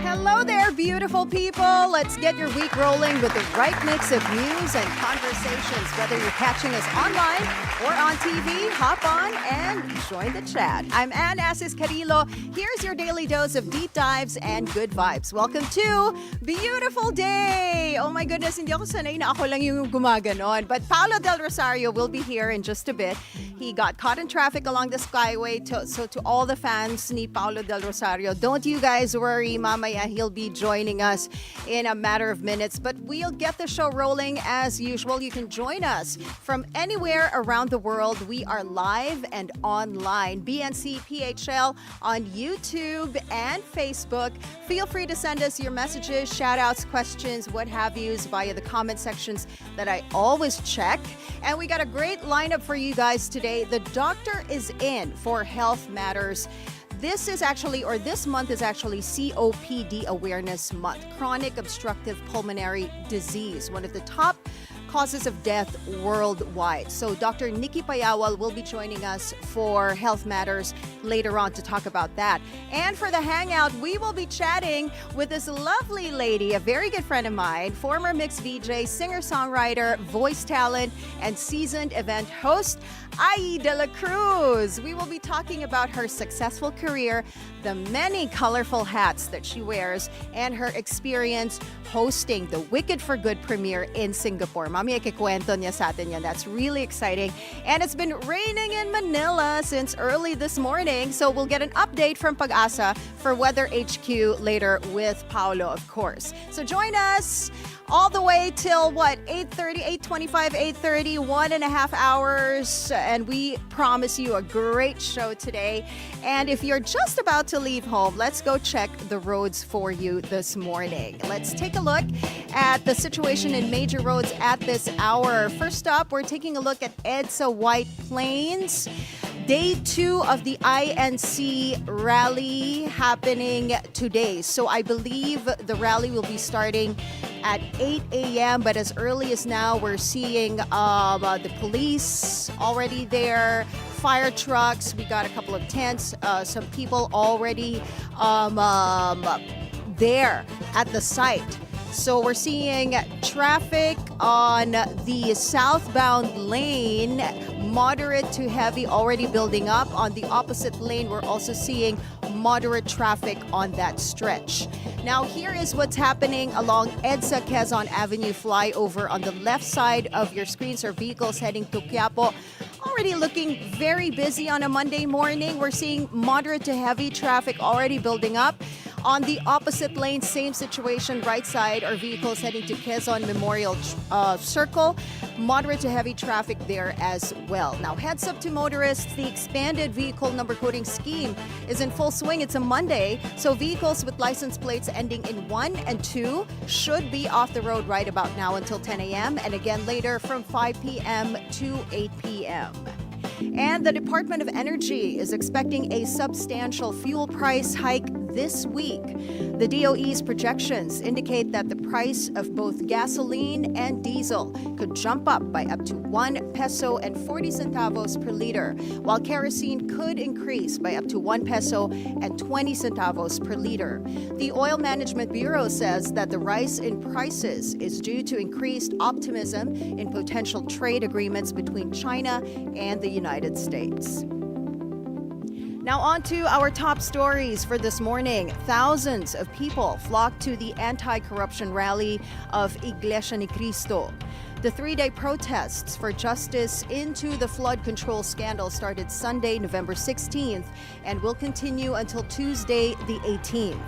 Hello there, beautiful people. Let's get your week rolling with the right mix of news and conversations. Whether you're catching us online or on TV, hop on and join the chat. I'm Asis-Carilo. Here's your daily dose of deep dives and good vibes. Welcome to Beautiful Day. Oh my goodness, hindi ako sanay na ako lang yung gumaganon. But Paolo del Rosario will be here in just a bit. He got caught in traffic along the Skyway. So to all the fans ni Paolo del Rosario, don't you guys worry. Mamaya he'll be joining us in a matter of minutes. But we'll get the show rolling as usual. You can join us from anywhere around the world. We are live and online. BNC PHL on YouTube and Facebook. Feel free to send us your messages, shout-outs, questions, what have yous via the comment sections that I always check. And we got a great lineup for you guys today. The doctor is in for Health Matters. This month is actually COPD Awareness Month, Chronic Obstructive Pulmonary Disease, one of the top causes of death worldwide. So Dr. Nikki Payawal will be joining us for Health Matters later on to talk about that. And for the hangout, we will be chatting with this lovely lady, a very good friend of mine, former MYX VJ, singer-songwriter, voice talent, and seasoned event host, Dela Cruz. We will be talking about her successful career, the many colorful hats that she wears, and her experience hosting the Wicked for Good premiere in Singapore. Mami, ikikwento niya sa atin yan. That's really exciting. And it's been raining in Manila since early this morning, so we'll get an update from Pag-asa for Weather HQ later with Paolo, of course. So join us all the way till 8:30, 8:25, 8:30, 1.5 hours. And we promise you a great show today. And if you're just about to leave home, let's go check the roads for you this morning. Let's take a look at the situation in major roads at this hour. First up, we're taking a look at EDSA White Plains. Day 2 of the INC rally happening today. So I believe the rally will be starting at 8 a.m. But as early as now, we're seeing the police already there, fire trucks. We got a couple of tents, some people already there at the site. So we're seeing traffic on the southbound lane, moderate to heavy, already building up. On the opposite lane, we're also seeing moderate traffic on that stretch. Now, here is what's happening along EDSA Quezon Avenue flyover. On the left side of your screens are vehicles heading to Quiapo. Already looking very busy on a Monday morning. We're seeing moderate to heavy traffic already building up. On the opposite lane, same situation, right side are vehicles heading to Quezon Memorial Circle. Moderate to heavy traffic there as well. Now, heads up to motorists, the expanded vehicle number coding scheme is in full swing. It's a Monday, so vehicles with license plates ending in 1 and 2 should be off the road right about now until 10 a.m. and again later from 5 p.m. to 8 p.m. And the Department of Energy is expecting a substantial fuel price hike this week. The DOE's projections indicate that the price of both gasoline and diesel could jump up by up to 1 peso and 40 centavos per liter, while kerosene could increase by up to 1 peso and 20 centavos per liter. The Oil Management Bureau says that the rise in prices is due to increased optimism in potential trade agreements between China and the United States. Now on to our top stories for this morning. Thousands of people flocked to the anti-corruption rally of Iglesia Ni Cristo. The 3-day protests for justice into the flood control scandal started Sunday, November 16th, and will continue until Tuesday, the 18th.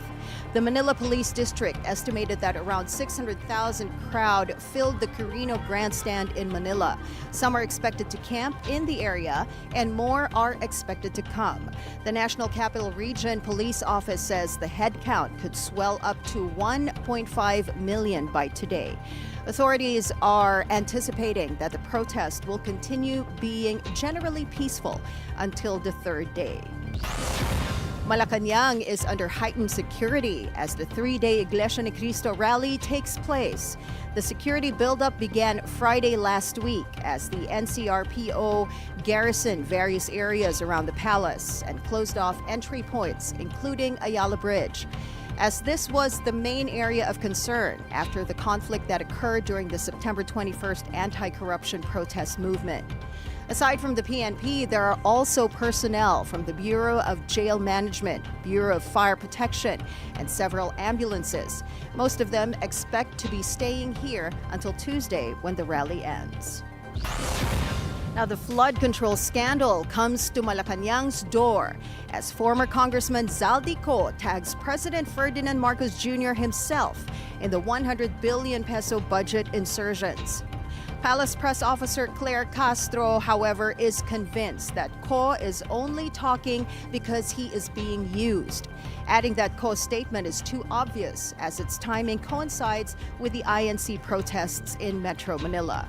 The Manila Police District estimated that around 600,000 crowd filled the Quirino Grandstand in Manila. Some are expected to camp in the area, and more are expected to come. The National Capital Region Police Office says the head count could swell up to 1.5 million by today. Authorities are anticipating that the protest will continue being generally peaceful until the third day. Malacanang is under heightened security as the 3-day Iglesia Ni Cristo rally takes place. The security buildup began Friday last week as the NCRPO garrisoned various areas around the palace and closed off entry points, including Ayala Bridge. as this was the main area of concern after the conflict that occurred during the September 21st anti-corruption protest movement. Aside from the PNP, there are also personnel from the Bureau of Jail Management, Bureau of Fire Protection, and several ambulances. Most of them expect to be staying here until Tuesday when the rally ends. Now, the flood control scandal comes to Malacanang's door as former Congressman Zaldico tags President Ferdinand Marcos Jr. himself in the 100 billion peso budget insertions. Palace Press Officer Claire Castro, however, is convinced that Ko is only talking because he is being used, adding that Ko's statement is too obvious as its timing coincides with the INC protests in Metro Manila.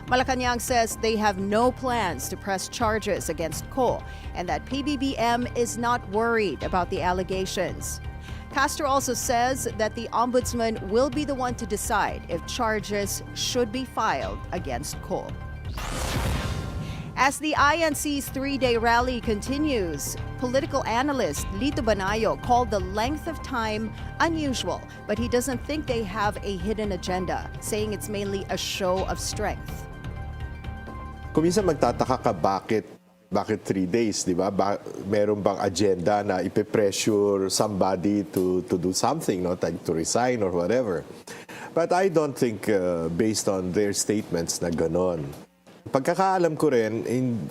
Malacanang says they have no plans to press charges against Ko and that PBBM is not worried about the allegations. Castro also says that the ombudsman will be the one to decide if charges should be filed against Ko. As the INC's three-day rally continues, political analyst Lito Banayo called the length of time unusual, but he doesn't think they have a hidden agenda, saying it's mainly a show of strength. Kung minsan magtataka ka bakit 3 days, di ba? Meron bang agenda na ipe-pressure somebody to do something, no? Like to resign or whatever. But I don't think based on their statements na ganon. Pagkakaalam ko rin,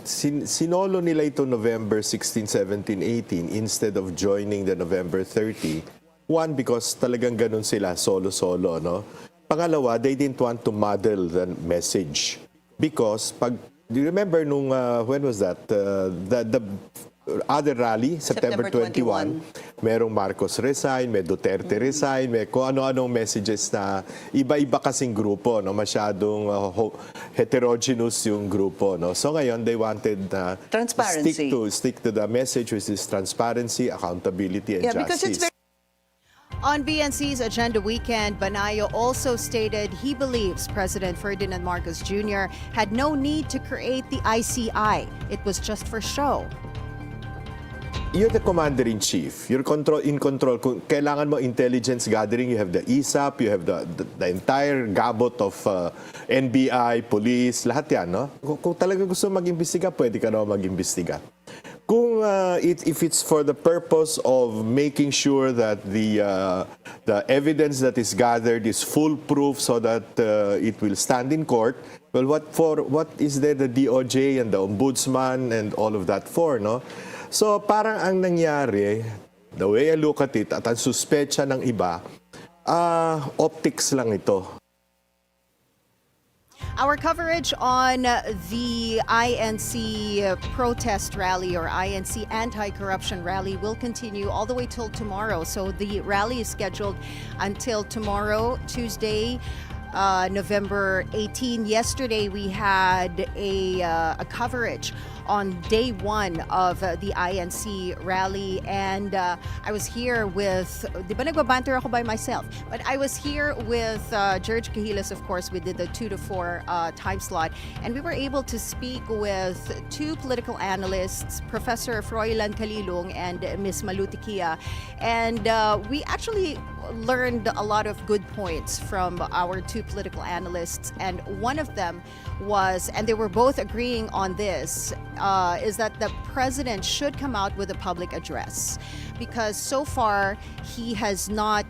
sinolo nila ito November 16, 17, 18 instead of joining the November 30. One, because talagang ganon sila, solo-solo, no? Pangalawa, they didn't want to muddle the message. Because do you remember nung, when was that? The other rally, September 21, merong Marcos resign, may Duterte resign, may kung ano-anong messages na iba-iba kasing grupo, no? Masyadong heterogeneous yung grupo. No? So ngayon, they wanted stick to the message, which is transparency, accountability, and justice. On BNC's Agenda Weekend, Banayo also stated he believes President Ferdinand Marcos Jr. had no need to create the ICI. It was just for show. You're the commander-in-chief. You're in control. Kung kailangan mo intelligence gathering, you have the ISAP, you have the entire gabot of NBI, police, lahat yan, no? Kung talaga gusto mag-imbestiga, pwede ka na mag-imbestiga. Kung if it's for the purpose of making sure that the evidence that is gathered is foolproof so that it will stand in court, well, what is there the DOJ and the ombudsman and all of that for, no? So parang ang nangyari, the way I look at it, at ang suspecha ng iba, optics lang ito. Our coverage on the INC protest rally or INC anti-corruption rally will continue all the way till tomorrow. So the rally is scheduled until tomorrow, Tuesday, November 18. Yesterday we had a coverage on day one of the INC rally, and I was here with, di ba nagbabanter ako by myself, but I was here with George Cahilas, of course. We did the 2 to 4 time slot, and we were able to speak with two political analysts, Professor Froilan Calilong and Ms. Malutikia, and we actually learned a lot of good points from our two political analysts, and one of them was, and they were both agreeing on this, is that the president should come out with a public address, because so far he has not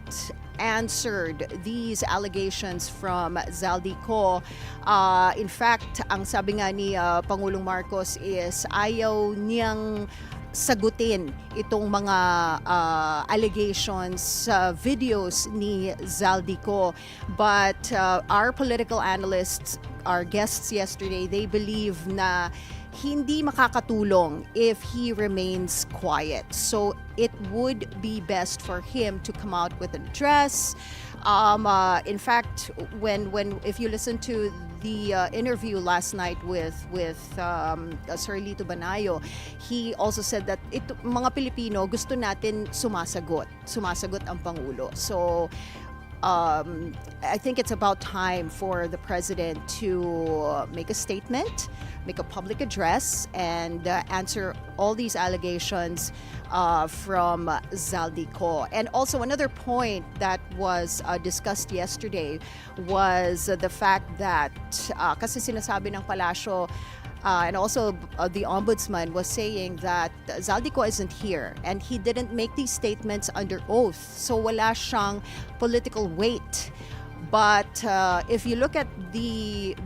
answered these allegations from Zaldico. In fact, ang sabi nga ni Pangulong Marcos is ayaw niyang sagutin itong mga allegations, videos ni Zaldico. But our political analysts, our guests yesterday, they believe na hindi makakatulong if he remains quiet. So it would be best for him to come out with an address. In fact, if you listen to the interview last night with Sir Lito Banayo, he also said that mga Pilipino gusto natin sumasagot ang Pangulo. So I think it's about time for the president to make a statement, make a public address, and answer all these allegations from Zaldico. And also another point that was discussed yesterday was the fact that kasi sinasabi ng palasyo and also the ombudsman was saying that Zaldico isn't here and he didn't make these statements under oath. So wala siyang political weight. But if you look at the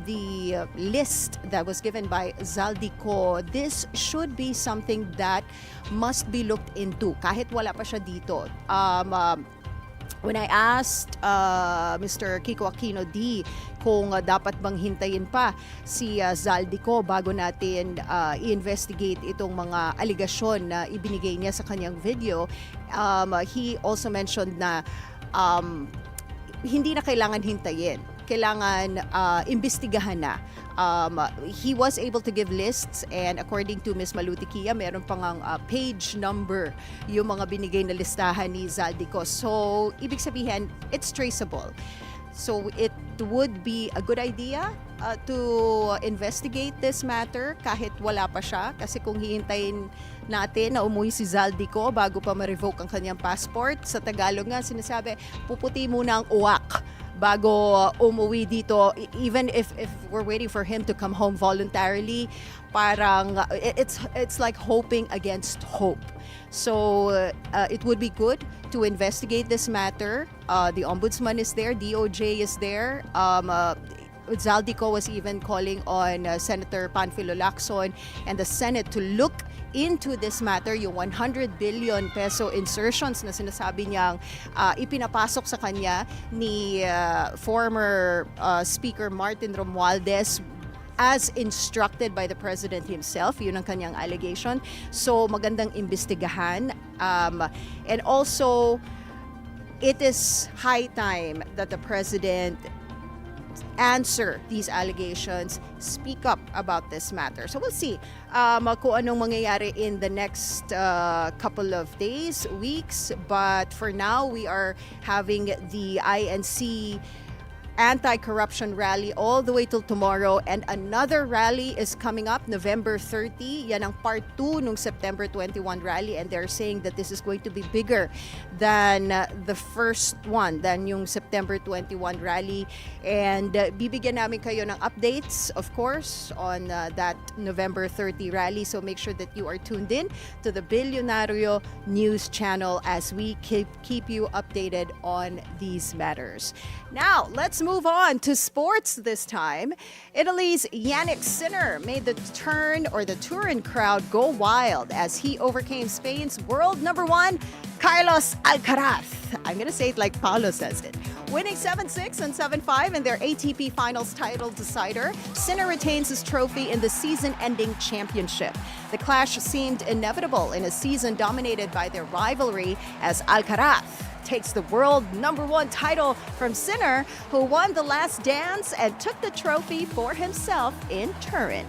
list that was given by Zaldico, this should be something that must be looked into kahit wala pa siya dito. When I asked Mr. Kiko Aquino D kung dapat bang hintayin pa si Zaldico bago natin i-investigate itong mga aligasyon na ibinigay niya sa kanyang video, he also mentioned na hindi na kailangan hintayin. Kailangan imbestigahan na. He was able to give lists, and according to Ms. Malutikia, meron pang page number yung mga binigay na listahan ni Zaldico. So, ibig sabihin, it's traceable. So, it would be a good idea to investigate this matter kahit wala pa siya. Kasi kung hihintayin natin na umuwi si Zaldico bago pa ma-revoke ang kanyang passport, sa Tagalog nga sinasabi, puputi muna ang uwak bago umuwi dito. Even if we're waiting for him to come home voluntarily, parang it's like hoping against hope. So it would be good to investigate this matter. The ombudsman is there, DOJ is there. Zaldico was even calling on Senator Panfilo Lacson and the Senate to look into this matter, yung 100 billion peso insertions na sinasabi niyang ipinapasok sa kanya ni former Speaker Martin Romualdez as instructed by the President himself. Yun ang kanyang allegation. So magandang imbestigahan. And also, it is high time that the President answer these allegations, speak up about this matter. So we'll see kung anong mangyayari in the next couple of days, weeks. But for now, we are having the INC anti-corruption rally all the way till tomorrow, and another rally is coming up November 30. Yan ang part 2 nung September 21 rally, and they're saying that this is going to be bigger than the first one, than yung September 21 rally. And bibigyan namin kayo ng updates, of course, on that November 30 rally. So make sure that you are tuned in to the Bilyonaryo News Channel as we keep you updated on these matters. Now, let's move on to sports this time. Italy's Yannick Sinner made the Turin crowd go wild as he overcame Spain's world number 1, Carlos Alcaraz. I'm going to say it like Paolo says it. Winning 7-6 and 7-5 in their ATP Finals title decider, Sinner retains his trophy in the season-ending championship. The clash seemed inevitable in a season dominated by their rivalry as Alcaraz takes the world number 1 title from Sinner, who won the last dance and took the trophy for himself in Turin.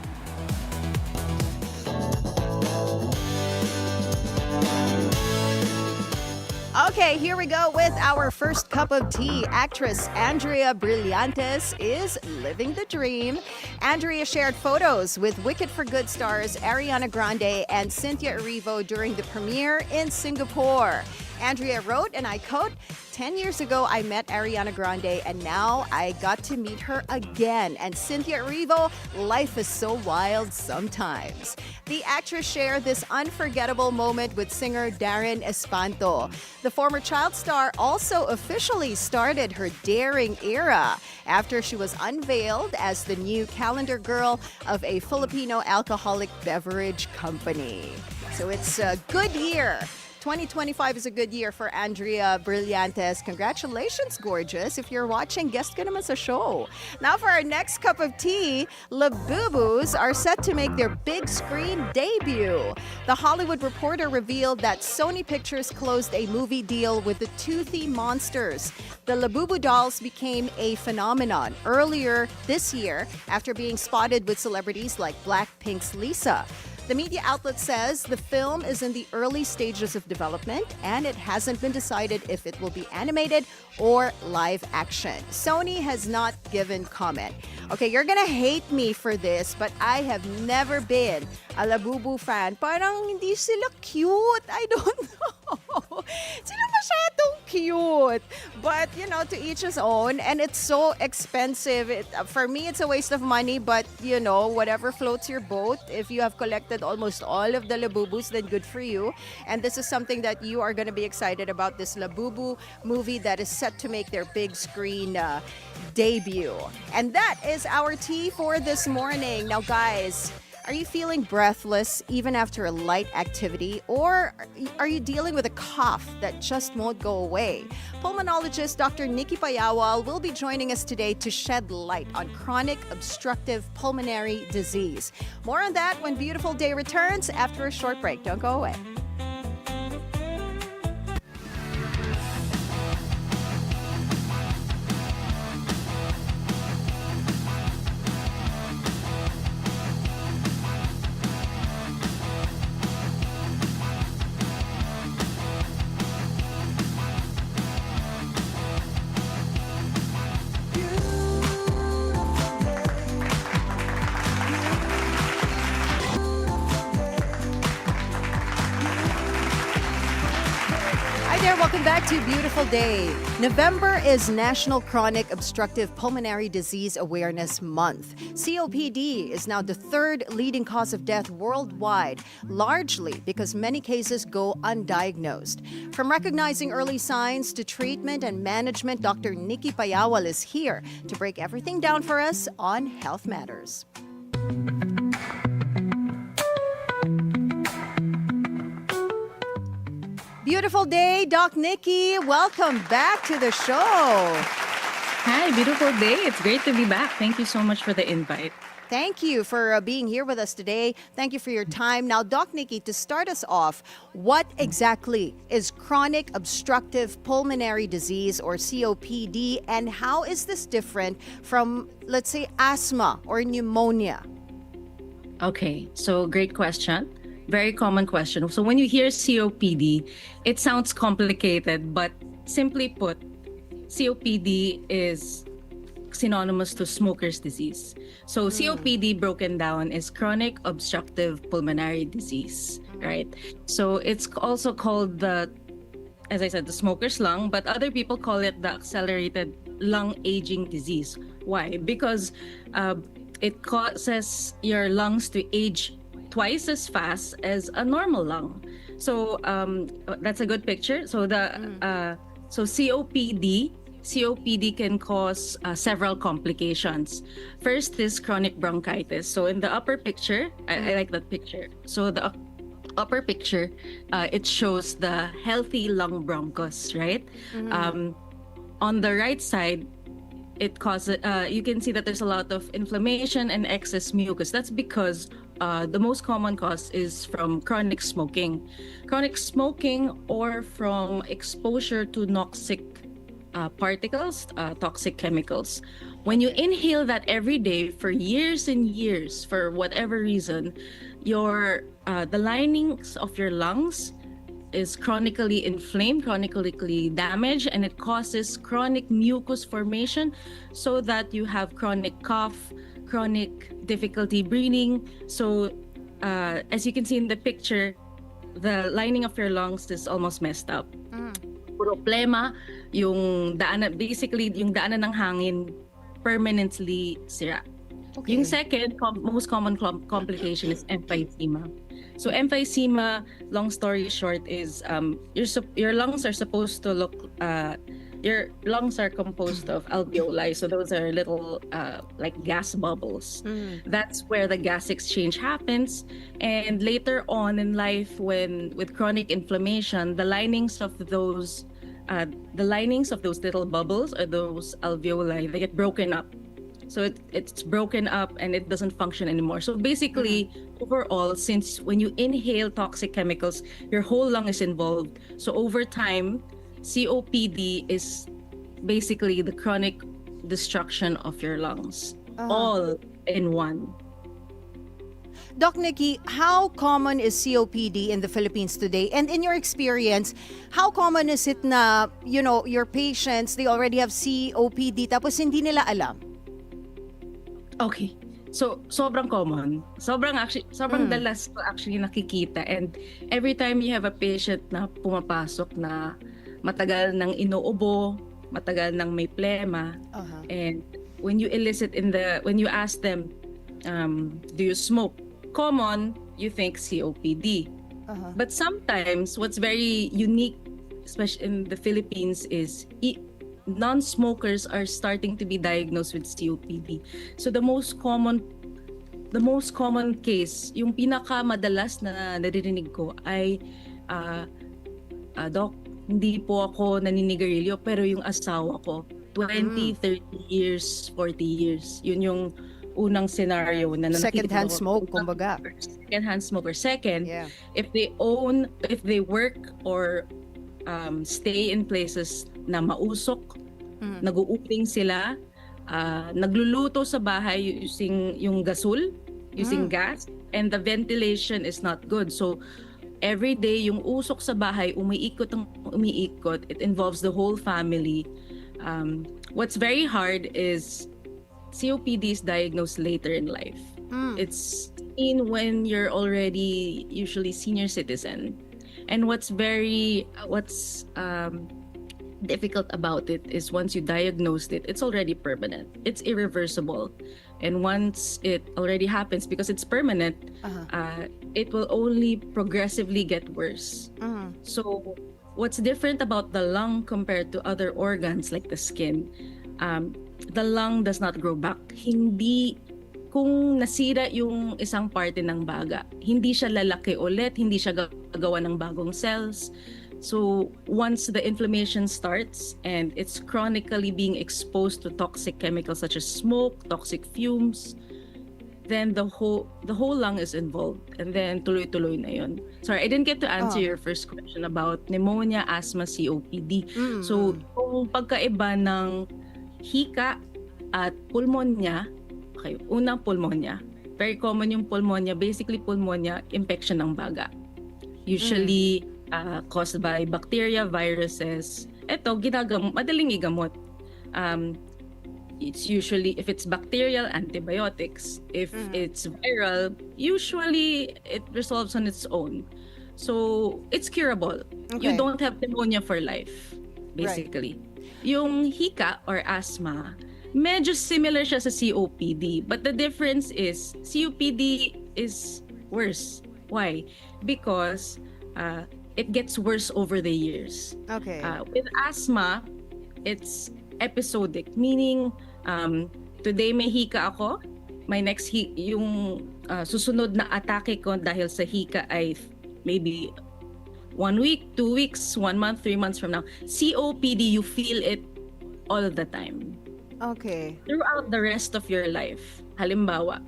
Okay, here we go with our first cup of tea. Actress Andrea Brillantes is living the dream. Andrea shared photos with Wicked for Good stars Ariana Grande and Cynthia Erivo during the premiere in Singapore. Andrea wrote, and I quote, 10 years ago, I met Ariana Grande, and now I got to meet her again. And Cynthia Erivo, life is so wild sometimes. The actress shared this unforgettable moment with singer Darren Espanto. The former child star also officially started her daring era after she was unveiled as the new calendar girl of a Filipino alcoholic beverage company. So it's a good year. 2025 is a good year for Andrea Brillantes. Congratulations, gorgeous. If you're watching, guest ka naman sa show. Now for our next cup of tea, Labubus are set to make their big screen debut. The Hollywood Reporter revealed that Sony Pictures closed a movie deal with the Toothy Monsters. The Labubu dolls became a phenomenon earlier this year after being spotted with celebrities like Blackpink's Lisa. The media outlet says the film is in the early stages of development and it hasn't been decided if it will be animated or live action. Sony has not given comment. Okay, you're gonna hate me for this, but I have never been a Labubu fan. Parang hindi sila cute. I don't know. Sila masyadong cute. But, you know, to each his own. And it's so expensive. For me, it's a waste of money. But, you know, whatever floats your boat. If you have collected almost all of the Labubus, then good for you. And this is something that you are going to be excited about. This Labubu movie that is set to make their big screen debut. And that is our tea for this morning. Now, guys, are you feeling breathless even after a light activity? Or are you dealing with a cough that just won't go away? Pulmonologist Dr. Nikki Payawal will be joining us today to shed light on chronic obstructive pulmonary disease. More on that when Beautiful Day returns after a short break. Don't go away. Welcome back to Beautiful Day. November is National Chronic Obstructive Pulmonary Disease Awareness Month. COPD is now the third leading cause of death worldwide, largely because many cases go undiagnosed. From recognizing early signs to treatment and management, Dr. Nikki Payawal is here to break everything down for us on Health Matters. Beautiful day, Doc Nikki. Welcome back to the show. Hi, beautiful day. It's great to be back. Thank you so much for the invite. Thank you for being here with us today. Thank you for your time. Now, Doc Nikki, to start us off, what exactly is chronic obstructive pulmonary disease or COPD, and how is this different from, let's say, asthma or pneumonia? Okay, so great question. Very common question. So when you hear COPD, it sounds complicated, but simply put, COPD is synonymous to smoker's disease. So COPD broken down is chronic obstructive pulmonary disease, right? So it's also called as I said, the smoker's lung, but other people call it the accelerated lung aging disease. Why? Because it causes your lungs to age twice as fast as a normal lung. So that's a good picture. So COPD can cause several complications. First is chronic bronchitis. So in the upper picture, I like that picture. So the upper picture, it shows the healthy lung bronchus, right? On the right side, it causes, you can see that there's a lot of inflammation and excess mucus. That's because the most common cause is from chronic smoking. Chronic smoking or from exposure to toxic particles, toxic chemicals. When you inhale that every day for years and years, for whatever reason, the linings of your lungs is chronically inflamed, chronically damaged, and it causes chronic mucus formation so that you have chronic cough, chronic difficulty breathing. So as you can see in the picture, the lining of your lungs is almost messed up. Problema, basically yung daanan ng hangin permanently sira. Okay. Yung second most common complication is emphysema. So emphysema, long story short, is your lungs are supposed to look, your lungs are composed of alveoli. So those are little like gas bubbles. That's where the gas exchange happens. And later on in life, with chronic inflammation, the linings of those little bubbles or those alveoli, they get broken up. So it's broken up and it doesn't function anymore. So basically, overall, since when you inhale toxic chemicals, your whole lung is involved. So over time, COPD is basically the chronic destruction of your lungs, all in one. Doc Nikki, how common is COPD in the Philippines today? And in your experience, how common is it na, your patients, they already have COPD tapos hindi nila alam? Okay. So, sobrang common. Sobrang dalas ko actually nakikita. And every time you have a patient na pumapasok na matagal nang inuubo, matagal nang may plema, and when you ask them, do you smoke? Common, you think COPD. But sometimes, what's very unique, especially in the Philippines, is non-smokers are starting to be diagnosed with COPD. So the most common case, yung pinakamadalas na naririnig ko ay Doc, hindi po ako naninigarilyo pero yung asawa ko 20, 30 years, 40 years. Yun yung unang scenario na second-hand smoke, kumbaga. Second-hand smoker. Second, if they work or stay in places na mausok, nag-uuling sila, nagluluto sa bahay using yung gasol, using gas, and the ventilation is not good. So, every day, yung usok sa bahay, umiikot. It involves the whole family. What's very hard is COPD is diagnosed later in life. It's seen when you're already usually senior citizen. And what's difficult about it is once you diagnosed it, it's already permanent. It's irreversible. And once it already happens, because it's permanent, it will only progressively get worse. So what's different about the lung compared to other organs like the skin, the lung does not grow back. Hindi, kung nasira yung isang parte ng baga, hindi siya lalaki ulit, hindi siya gagawa ng bagong cells. So once the inflammation starts and it's chronically being exposed to toxic chemicals such as smoke, toxic fumes, then the whole lung is involved, and then tuloy-tuloy na yun. Sorry, I didn't get to answer your first question about pneumonia, asthma, COPD. So kung pagkaiba ng hika at pulmonya, okay, unang pulmonya, very common yung pulmonya. Basically, pulmonya, infection ng baga. Usually caused by bacteria, viruses. Ito, madaling igamot. It's usually, if it's bacterial, antibiotics. If it's viral, usually it resolves on its own. So, it's curable. Okay. You don't have pneumonia for life, basically. Right. Yung hika or asthma, medyo similar siya sa COPD. But the difference is, COPD is worse. Why? Because it gets worse over the years. Okay. With asthma, it's episodic, meaning today may hika ako, my next yung susunod na atake ko dahil sa hika ay maybe 1 week, 2 weeks, 1 month, 3 months from now. COPD, you feel it all the time. Okay. Throughout the rest of your life. Halimbawa,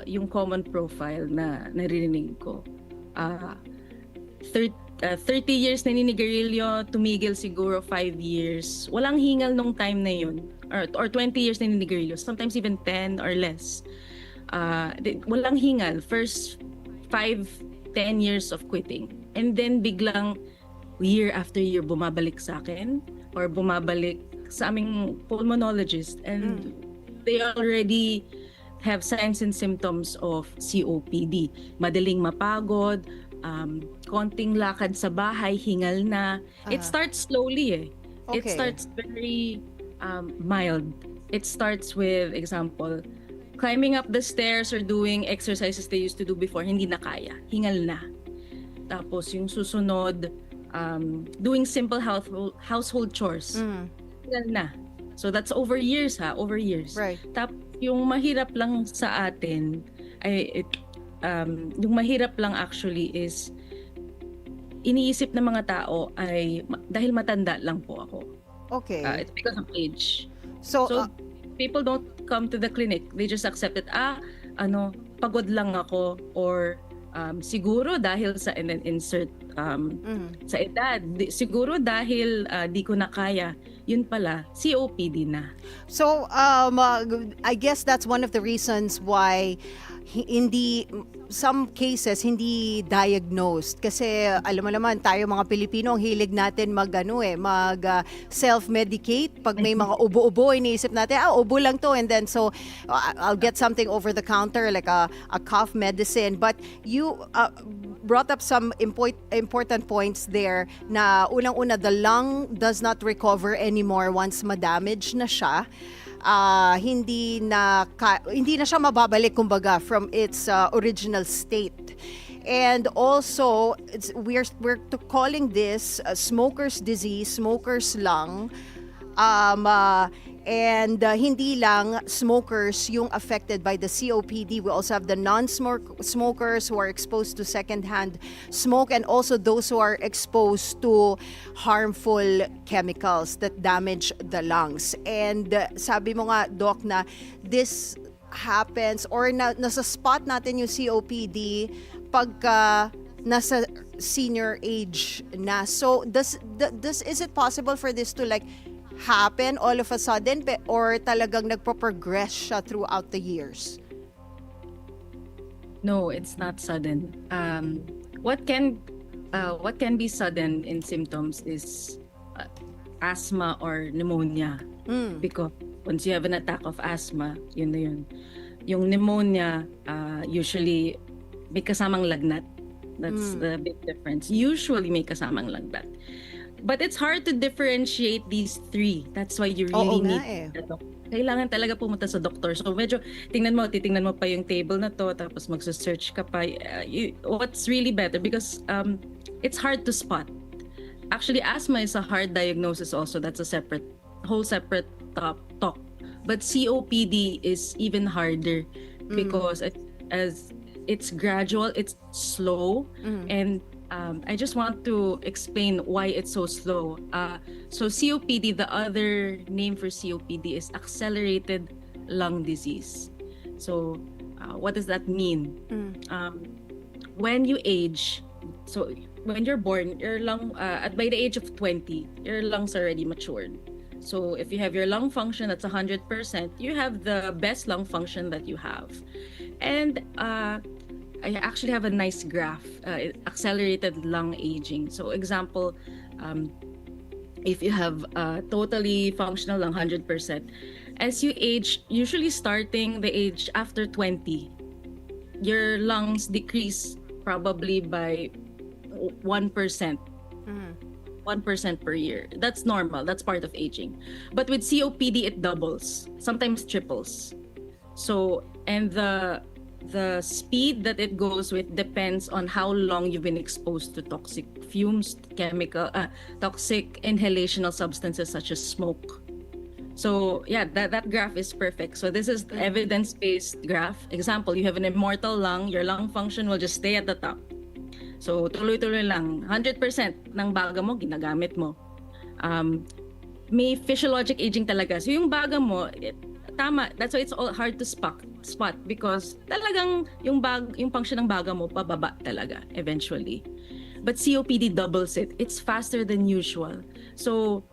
yung common profile na naririnig ko. 30 years naninigarilyo, tumigil siguro 5 years. Walang hingal nung time na yun. Or 20 years naninigarilyo, sometimes even 10 or less. Walang hingal. First 5-10 years of quitting. And then biglang year after year bumabalik sa akin or bumabalik sa aming pulmonologist, and they already have signs and symptoms of COPD. Madaling mapagod, konting lakad sa bahay, hingal na. It starts slowly Okay. It starts very mild. It starts with, example, climbing up the stairs or doing exercises they used to do before, hindi na kaya, hingal na. Tapos yung susunod, doing simple household chores, hingal na. So that's over years over years. Right. Tapos yung mahirap lang sa atin, yung mahirap lang actually is, iniisip ng mga tao ay dahil matanda lang po ako. Okay. It's because of age. So, People don't come to the clinic. They just accept it. Pagod lang ako, or siguro dahil sa, and then insert sa edad. Siguro dahil di ko na kaya. Yun pala, COPD na. So, I guess that's one of the reasons why hindi, some cases hindi diagnosed kasi alam mo naman tayo mga Pilipino ang hilig natin mag self-medicate pag may mga ubo-ubo, iniisip natin ubo lang to, and then so I'll get something over the counter like a cough medicine. But you brought up some important points there na unang-una, the lung does not recover anymore once ma-damage na siya. Hindi na siya mababalik kumbaga from its original state. And also we're calling this smoker's disease, smoker's lung. Hindi lang smokers yung affected by the COPD. We also have the non-smokers who are exposed to secondhand smoke, and also those who are exposed to harmful chemicals that damage the lungs. And sabi mo nga, Doc, na this happens or nasa spot natin yung COPD pagka nasa senior age na. So is it possible for this to like happen all of a sudden, or talagang nagpo-progress siya throughout the years? No, it's not sudden. What can be sudden in symptoms is asthma or pneumonia. Because once you have an attack of asthma, yun na yun. Yung pneumonia, usually may kasamang lagnat. That's the big difference. Usually may kasamang lagnat. But it's hard to differentiate these three. That's why you really need a doctor. Kailangan talaga pumunta sa doktor. So medyo titingnan mo pa yung table na to, tapos magse-search ka pa. What's really better, because it's hard to spot. Actually, asthma is a hard diagnosis also. That's a whole separate talk. But COPD is even harder because as it's gradual, it's slow, and I just want to explain why it's so slow. So COPD, the other name for COPD is accelerated lung disease. So what does that mean? When you age, so when you're born, your lung, by the age of 20, your lungs are already matured. So if you have your lung function that's 100%, you have the best lung function that you have. And I actually have a nice graph, accelerated lung aging. So example, if you have totally functional lung, 100%, as you age, usually starting the age after 20, your lungs decrease probably by 1%. 1% per year. That's normal. That's part of aging. But with COPD, it doubles, sometimes triples. So, and the speed that it goes with depends on how long you've been exposed to toxic fumes, toxic inhalational substances such as smoke. So yeah, that graph is perfect. So this is evidence-based graph. Example, you have an immortal lung, your lung function will just stay at the top. So tuloy-tuloy lang, 100% ng baga mo, ginagamit mo. May physiologic aging talaga. So yung baga mo, tama, that's why it's all hard to spot because talagang yung function ng baga mo pababa talaga eventually. But COPD doubles it. It's faster than usual. So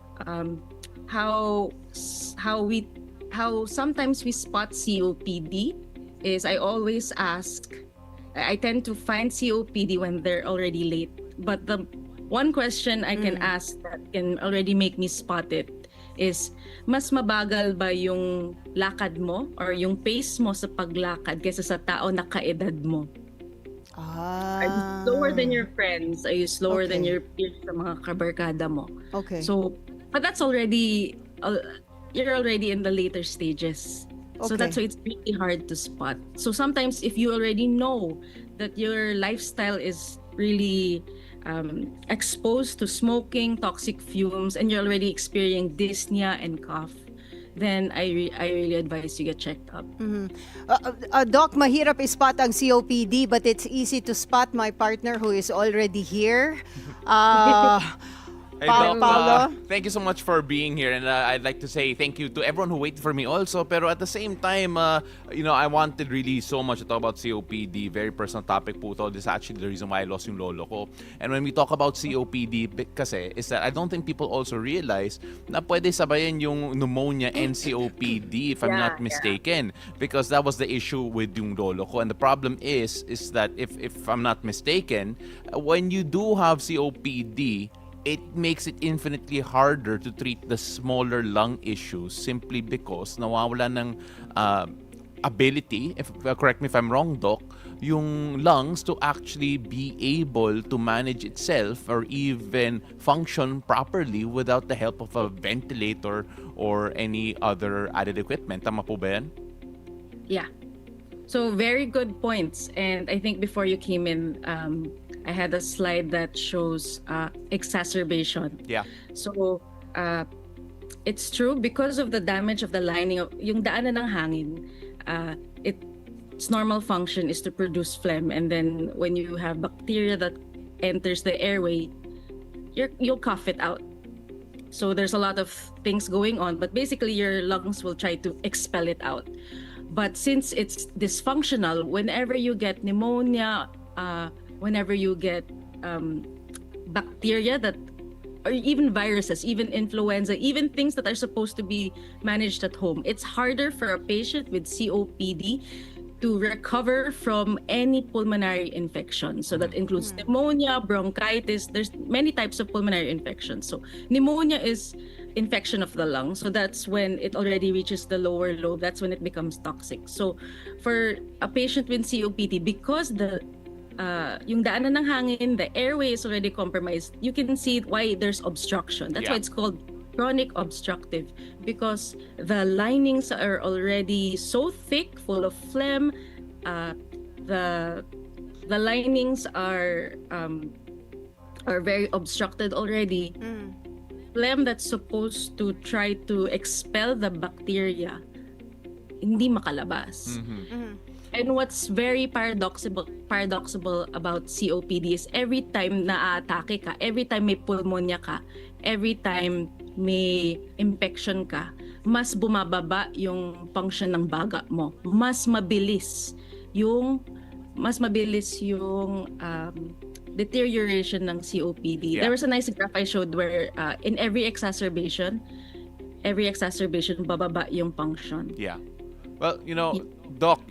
how sometimes we spot COPD is I tend to find COPD when they're already late. But the one question I can ask that can already make me spot it is, mas mabagal ba yung lakad mo or yung pace mo sa paglakad kaysa sa tao na kaedad mo? Are you slower than your friends? Are you slower than your peers sa mga kabarkada mo? Okay. So, but that's already, you're already in the later stages. So that's why it's really hard to spot. So sometimes if you already know that your lifestyle is really exposed to smoking, toxic fumes, and you're already experiencing dyspnea and cough, then I really advise you get checked up. Doc, mahirap i-spot ang COPD, but it's easy to spot my partner who is already here. Hey, Paolo. Doc, thank you so much for being here, and I'd like to say thank you to everyone who waited for me also. Pero at the same time, I wanted really so much to talk about COPD. Very personal topic po to. This is actually the reason why I lost yung lolo ko. And when we talk about COPD, kasi is that I don't think people also realize na pwede sabayan yung pneumonia and COPD, if I'm not mistaken, because that was the issue with yung lolo ko. And the problem is that if I'm not mistaken, when you do have COPD, it makes it infinitely harder to treat the smaller lung issues simply because nawawala ng ability, correct me if I'm wrong, Doc, yung lungs to actually be able to manage itself or even function properly without the help of a ventilator or any other added equipment. Tama po ba yan? Yeah. So very good points. And I think before you came in, I had a slide that shows exacerbation. Yeah. So it's true because of the damage of the lining of yung daanan ng hangin. Its normal function is to produce phlegm, and then when you have bacteria that enters the airway, you'll cough it out. So there's a lot of things going on, but basically your lungs will try to expel it out. But since it's dysfunctional, whenever you get pneumonia, whenever you get bacteria that, or even viruses, even influenza, even things that are supposed to be managed at home, it's harder for a patient with COPD to recover from any pulmonary infection. So that includes pneumonia, bronchitis. There's many types of pulmonary infections. So pneumonia is infection of the lung. So that's when it already reaches the lower lobe. That's when it becomes toxic. So for a patient with COPD, because yung daanan ng hangin, the airway is already compromised, you can see why there's obstruction. That's why it's called chronic obstructive, because the linings are already so thick, full of phlegm. The linings are very obstructed already. Phlegm that's supposed to try to expel the bacteria, hindi makalabas. And what's very paradoxical about COPD is every time na-atake ka, every time may pneumonia ka, every time may infection ka, mas bumababa yung function ng baga mo. Mas mabilis yung deterioration ng COPD. There was a nice graph I showed where in every exacerbation bababa yung function. Yeah. Well, Doc,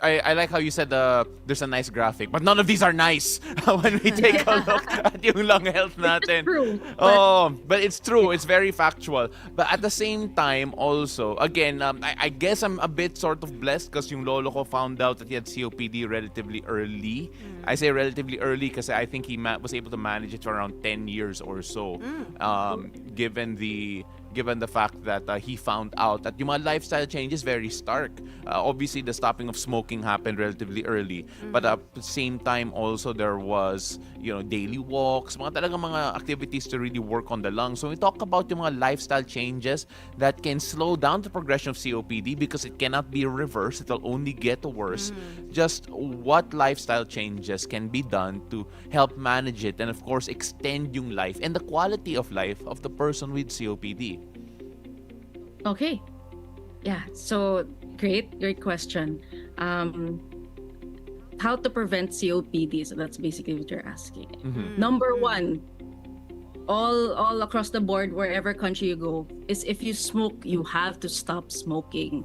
I like how you said there's a nice graphic, but none of these are nice when we take a look at yung lung health natin. It's true. But it's true. It's very factual. But at the same time, also, again, I guess I'm a bit sort of blessed because yung lolo ko found out that he had COPD relatively early. I say relatively early because I think he was able to manage it for around 10 years or so, given the fact that he found out that yung mga lifestyle changes very stark. Obviously, the stopping of smoking happened relatively early, but at the same time also there was daily walks, mga activities to really work on the lungs. So we talk about yung mga lifestyle changes that can slow down the progression of COPD because it cannot be reversed. It'll only get worse. Just what lifestyle changes can be done to help manage it and of course extend yung life and the quality of life of the person with COPD. Okay. Yeah, so great question. How to prevent COPD? So that's basically what you're asking. Number one, all across the board, wherever country you go, is if you smoke, you have to stop smoking.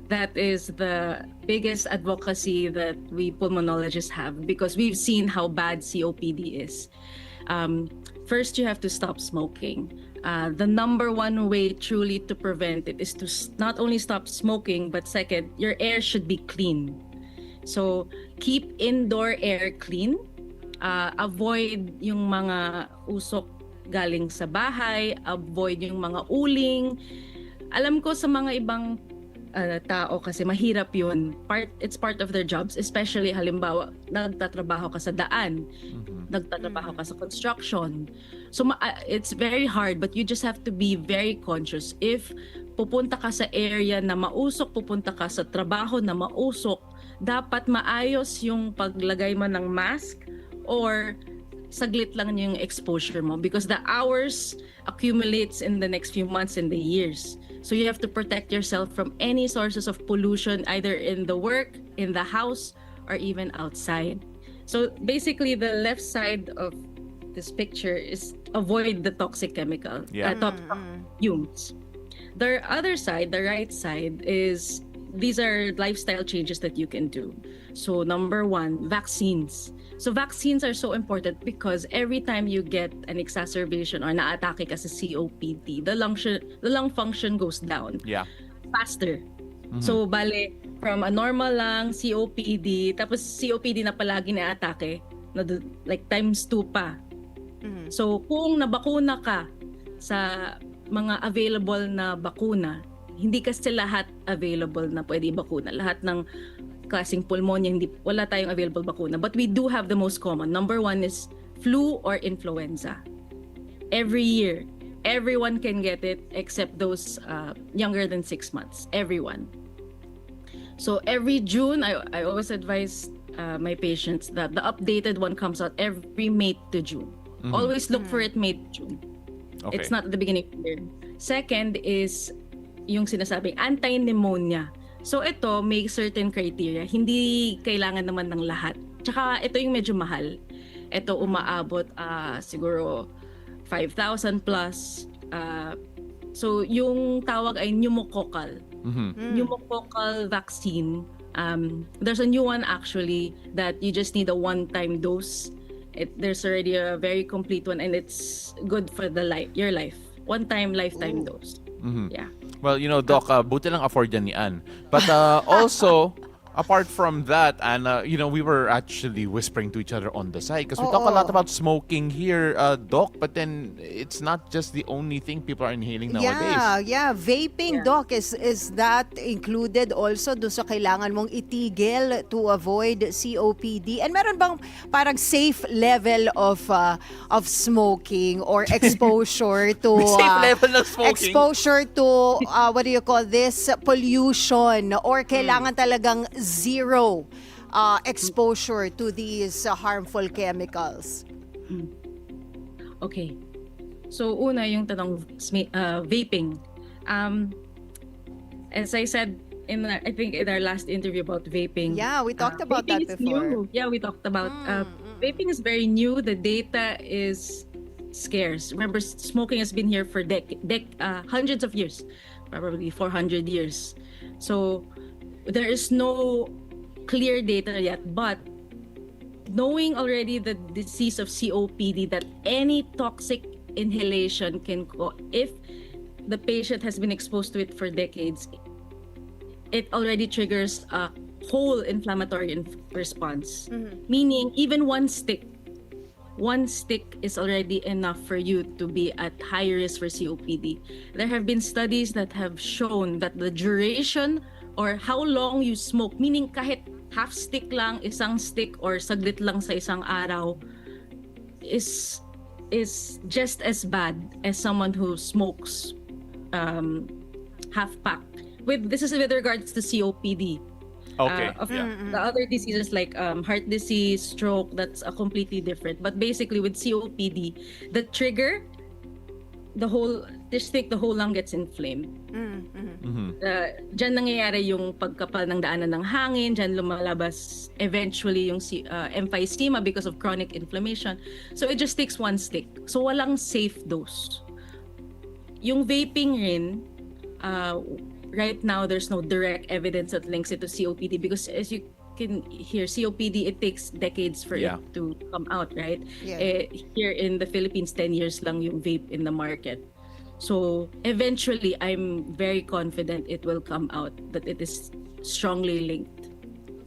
That is the biggest advocacy that we pulmonologists have because we've seen how bad COPD is. First, you have to stop smoking. The number one way truly to prevent it is to not only stop smoking, but second, your air should be clean. So keep indoor air clean. Avoid yung mga usok galing sa bahay. Avoid yung mga uling. Alam ko sa mga ibang tao kasi mahirap yun. It's part of their jobs, especially halimbawa, nagtatrabaho ka sa daan, nagtatrabaho ka sa construction. So it's very hard, but you just have to be very conscious. If pupunta ka sa area na mausok, pupunta ka sa trabaho na mausok, dapat maayos yung paglagay mo ng mask or saglit lang yung exposure mo because the hours accumulates in the next few months and the years. So you have to protect yourself from any sources of pollution, either in the work, in the house, or even outside. So basically, the left side of this picture is avoid the toxic chemical, toxic fumes. The other side, the right side, is these are lifestyle changes that you can do. So number one, vaccines. So vaccines are so important because every time you get an exacerbation or na-atake ka sa COPD, the lung function goes down faster. So bale, from a normal lang, COPD, tapos COPD na palagi na-atake, like times 2 pa. So kung nabakuna ka sa mga available na bakuna, hindi kasi lahat available na pwede bakuna. Lahat ng klaseng pulmonya, wala tayong available bakuna. But we do have the most common. Number one is flu or influenza. Every year, everyone can get it except those younger than 6 months. Everyone. So every June, I always advise my patients that the updated one comes out every May to June. Always look for it May to June. Okay. It's not at the beginning of the year. Second is yung sinasabing anti-pneumonia. So ito, may certain criteria. Hindi kailangan naman ng lahat. Tsaka ito yung medyo mahal. Ito umaabot siguro 5,000 plus. So yung tawag ay pneumococcal. Pneumococcal vaccine. There's a new one actually that you just need a one-time dose. There's already a very complete one and it's good for your life. One-time lifetime dose. Yeah. Well, Doc, buti lang afford yan ni Ann. But also, apart from that, and we were actually whispering to each other on the side because we talk a lot about smoking here, Doc, but then it's not just the only thing people are inhaling nowadays. Yeah. Vaping, Doc, is that included also do sa kailangan mong itigil to avoid COPD? And meron bang parang safe level of smoking or exposure to Safe level ng smoking? exposure to what do you call this, pollution, or kailangan talagang zero exposure to these harmful chemicals? Okay. So una yung tanong vaping. As I said I think in our last interview about vaping. Yeah, we talked about that is before. New. Yeah, we talked about vaping is very new. The data is scarce. Remember, smoking has been here for hundreds of years, probably 400 years. So there is no clear data yet, but knowing already the disease of COPD, that any toxic inhalation can go, if the patient has been exposed to it for decades, it already triggers a whole inflammatory response. Meaning, even one stick is already enough for you to be at high risk for COPD. There have been studies that have shown that the duration or how long you smoke, meaning kahit half stick lang, isang stick, or saglit lang sa isang araw, is just as bad as someone who smokes half pack. This is with regards to COPD. Okay. The other diseases like heart disease, stroke, that's a completely different. But basically with COPD, the trigger, the whole lung gets inflamed. Diyan nangyayari yung pagkapal ng daanan ng hangin, diyan lumalabas eventually yung emphysema because of chronic inflammation. So it just takes one stick. So walang safe dose. Yung vaping rin, right now there's no direct evidence that links it to COPD because as you can hear, COPD, it takes decades for it to come out, right? Here in the Philippines, 10 years lang yung vape in the market. So eventually, I'm very confident it will come out that it is strongly linked.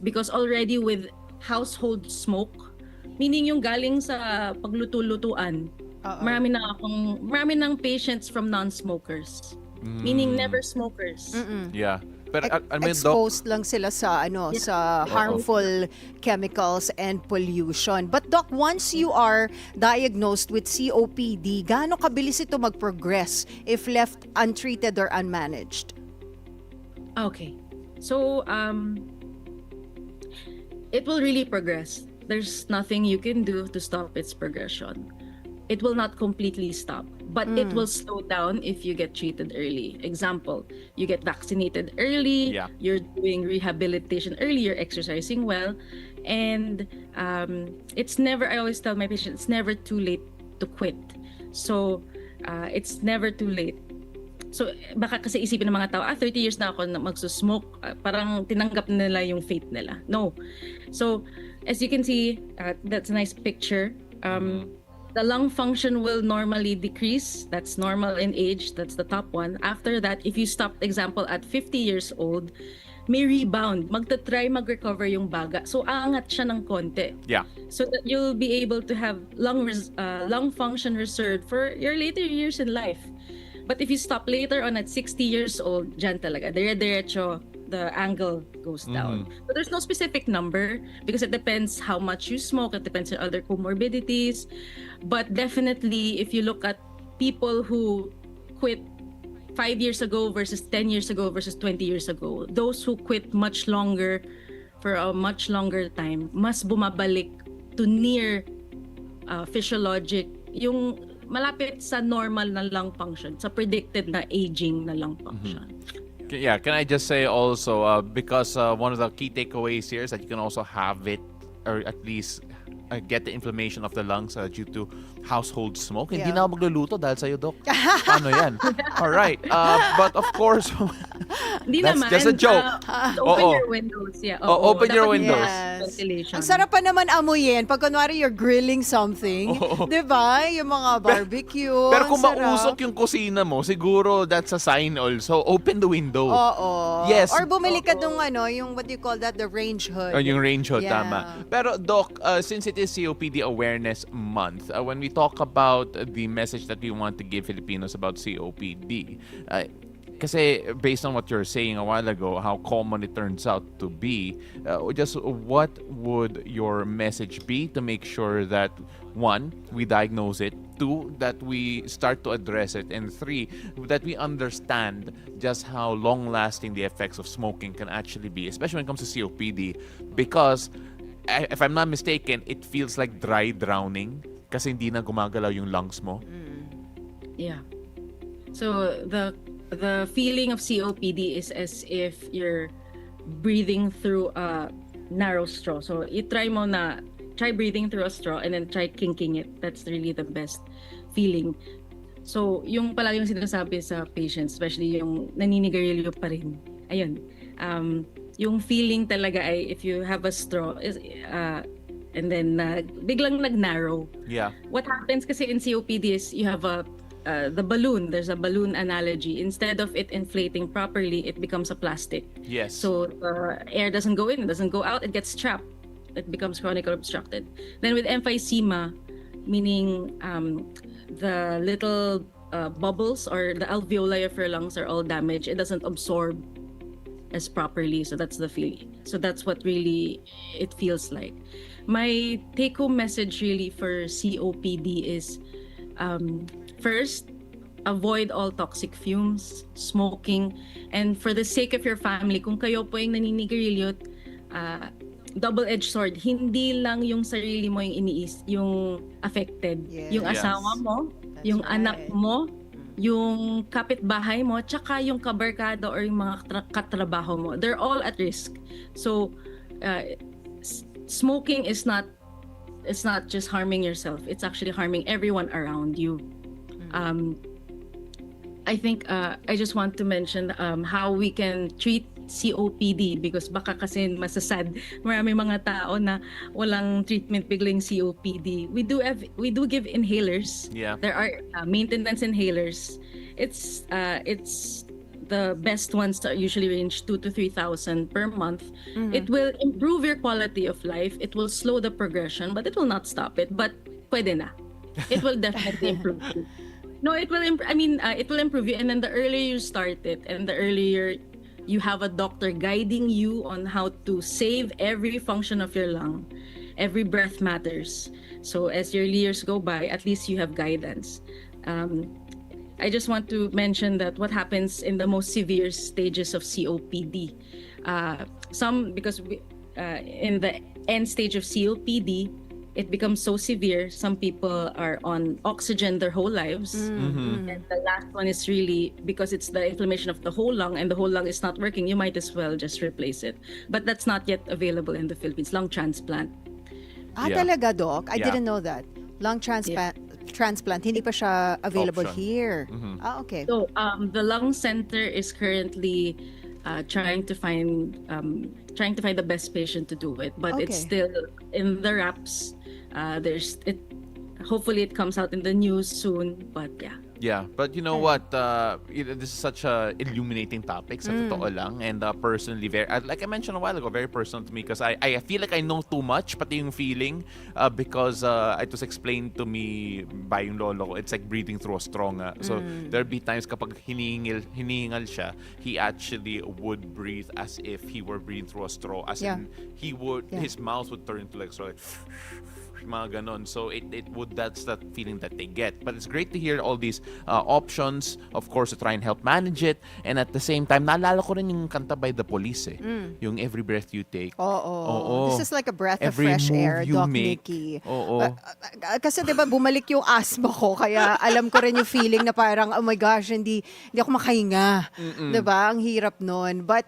Because already with household smoke, meaning yung galing sa pagluto-lutuan, marami ng patients from non-smokers. Meaning never smokers. Yeah. Pero exposed lang sila sa sa harmful chemicals and pollution. But Doc, once you are diagnosed with COPD, gaano kabilis ito mag-progress if left untreated or unmanaged? Okay. So it will really progress. there's nothing you can do to stop its progression. It will not completely stop, but it will slow down if you get treated early. Example, you get vaccinated early, Yeah. you're doing rehabilitation early, you're exercising well, and it's never, I always tell my patients, it's never too late to quit. So, it's never too late. So, baka kasi isipin ng mga tao, 30 years na ako na magsusmoke, parang tinanggap nila yung fate nila. No. So, as you can see, that's a nice picture. The lung function will normally decrease. That's normal in age. That's the top one. After that, if you stop, example, at 50 years old, may rebound. Magta-try mag-recover yung baga. So, aangat siya ng konti. Yeah. So that you'll be able to have lung function reserved for your later years in life. But if you stop later on at 60 years old, dyan talaga, dire-diretso, the angle goes down. But there's no specific number because it depends how much you smoke, it depends on other comorbidities. But definitely, if you look at people who quit 5 years ago versus 10 years ago versus 20 years ago, those who quit much longer, for a much longer time, mas bumabalik to near physiologic, yung malapit sa normal na lung function, sa predicted na aging na lung function. Yeah, can I just say also, because one of the key takeaways here is that you can also have it, or at least get the inflammation of the lungs due to household smoke. Hindi na ako magluluto dahil sa'yo, Doc. Paano yan? All right. But of course, Hindi that's naman, just a joke. Open your windows. Yeah. Open your Dapat windows. Yes. ventilation. Ang sarap pa naman amuyin pag kunwari you're grilling something. Di ba? Yung mga barbecue. Pero kung ang sarap. mausok yung kusina mo, siguro that's a sign also. Open the window. Oo. Yes. Or bumili ka nung yung what do you call that? The range hood. Yung range hood, Yeah. tama. Pero Doc, since it is COPD Awareness Month, when we talk about the message that we want to give Filipinos about COPD, kasi based on what you're saying a while ago, how common it turns out to be, just what would your message be to make sure that, one, we diagnose it, two, that we start to address it, and three, that we understand just how long-lasting the effects of smoking can actually be, especially when it comes to COPD, because if I'm not mistaken, it feels like dry drowning kasi hindi na gumagalaw yung lungs mo. Yeah. So the feeling of COPD is as if you're breathing through a narrow straw. So try breathing through a straw and then try kinking it. That's really the best feeling. So yung palagi yung sinasabi sa patients, especially yung naninigarilyo pa rin. Ayun. Yung feeling talaga ay if you have a straw is and then biglang nag-narrow. Yeah. What happens kasi in COPD is you have the balloon. There's a balloon analogy. Instead of it inflating properly, it becomes a plastic. Yes. So air doesn't go in, it doesn't go out, it gets trapped. It becomes chronically obstructed. Then with emphysema, meaning the little bubbles or the alveoli of your lungs are all damaged. It doesn't absorb as properly. So that's the feeling. So that's what really it feels like. My take-home message really for COPD is first, avoid all toxic fumes, smoking, and for the sake of your family, kung kayo po yung naninigarilyo, double-edged sword, hindi lang yung sarili mo yung affected. Yes. Yung asawa mo, That's yung right. anak mo, yung kapitbahay mo, tsaka yung kabarkada or yung mga katrabaho mo. They're all at risk. So, smoking is not just harming yourself. It's actually harming everyone around you. I think I just want to mention how we can treat COPD because baka kasi masasad marami mga tao na walang treatment biglang COPD. We do give inhalers. Yeah. There are maintenance inhalers. It's the best ones that usually range 2,000 to 3,000 per month. It will improve your quality of life. It will slow the progression, but it will not stop it. But pwede na. It will definitely improve you. No, it will. It will improve you. And then the earlier you start it, and the earlier you have a doctor guiding you on how to save every function of your lung, every breath matters. So as your years go by, at least you have guidance. I just want to mention that what happens in the most severe stages of COPD, because in the end stage of COPD, it becomes so severe. Some people are on oxygen their whole lives. And the last one is really because it's the inflammation of the whole lung and the whole lung is not working, you might as well just replace it. But that's not yet available in the Philippines, lung transplant. Yeah. Talaga, Doc? I Yeah. didn't know that. Lung transplant, hindi pa siya available Option. here. Okay. So the lung center is currently trying to find the best patient to do it, but it's Okay. still in the wraps. Hopefully it comes out in the news soon, but yeah. Yeah, but you know what? This is such a illuminating topic, sa totoo lang. And personally, like I mentioned a while ago, very personal to me because I feel like I know too much, pati yung feeling, because it was explained to me by yung lolo ko. It's like breathing through a straw nga. So there'll be times kapag hinihingal siya, he actually would breathe as if he were breathing through a straw. As in, his mouth would turn into like straw, like mga ganon. So that's that feeling that they get. But it's great to hear all these options, of course, to try and help manage it. And at the same time, naalala ko rin yung kanta by The Police yung Every Breath You Take. Oo. This is like a breath Every of fresh move air, you Doc make. Nikki. Oo. Kasi 'di ba bumalik yung asthma ko kaya alam ko rin yung feeling na parang oh my gosh, hindi ako makahinga. 'Di ba? Ang hirap noon. But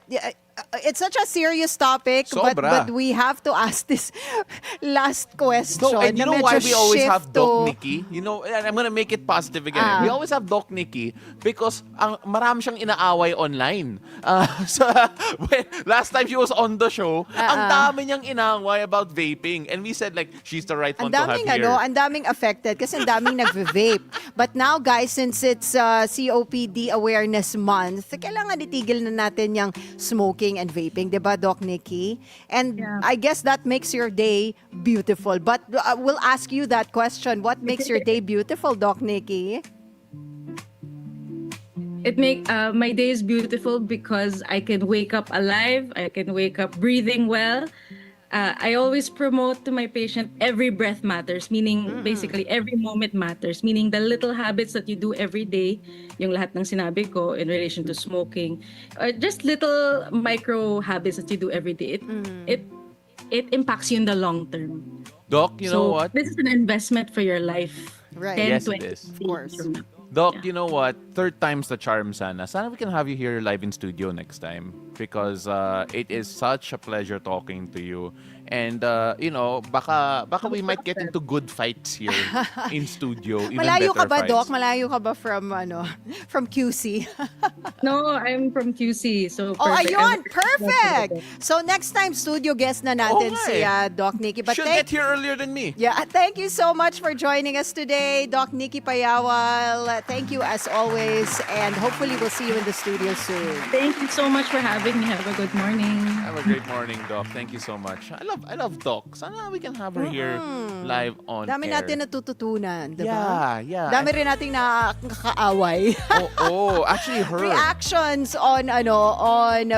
it's such a serious topic, Sobra. but we have to ask this last question. No, and you na know why medyo we always have shift Doc to- Nikki? You know, and I'm gonna make it positive again. We always have Doc Nikki because marami siyang inaaway online. So, last time she was on the show, ang dami niyang inaaway about vaping. And we said like, she's the right one Ang to have daming here. ang daming affected kasi ang daming nagve-vape. But now guys, since it's COPD Awareness Month, kailangan itigil na natin yung smoking and vaping, 'di ba, Doc Nikki? And I guess that makes your day beautiful. But we'll ask you that question. What makes your day beautiful, Doc Nikki? My day is beautiful because I can wake up alive, I can wake up breathing well. I always promote to my patient every breath matters, meaning basically every moment matters, meaning the little habits that you do every day, yung lahat ng sinabi ko in relation to smoking, just little micro habits that you do every day. It impacts you in the long term. Doc, you know what? This is an investment for your life. Right. 10, Yes, it 20 is. Of course. from now. Doc, you know what? Third time's the charm sana. Sana we can have you here live in studio next time because it is such a pleasure talking to you. And baka we might get into good fights here in studio. Even Malayo ka better ba, Doc? fights. Malayo ka ba from QC? No, I'm from QC. So Oh, perfect. ayun! Perfect! So next time, studio guest na natin Oo nga si eh. Doc Nikki. But Should get here earlier than me. Yeah, thank you so much for joining us today, Doc Nikki Payawal. Thank you as always, and hopefully we'll see you in the studio soon. Thank you so much for having me. Have a good morning. Have a great morning, Doc. Thank you so much. I love Doc. Sana we can have her here live on Dami air. natin natututunan, di ba? Yeah. Dami rin nating nakakaaway. Actually her. Reactions on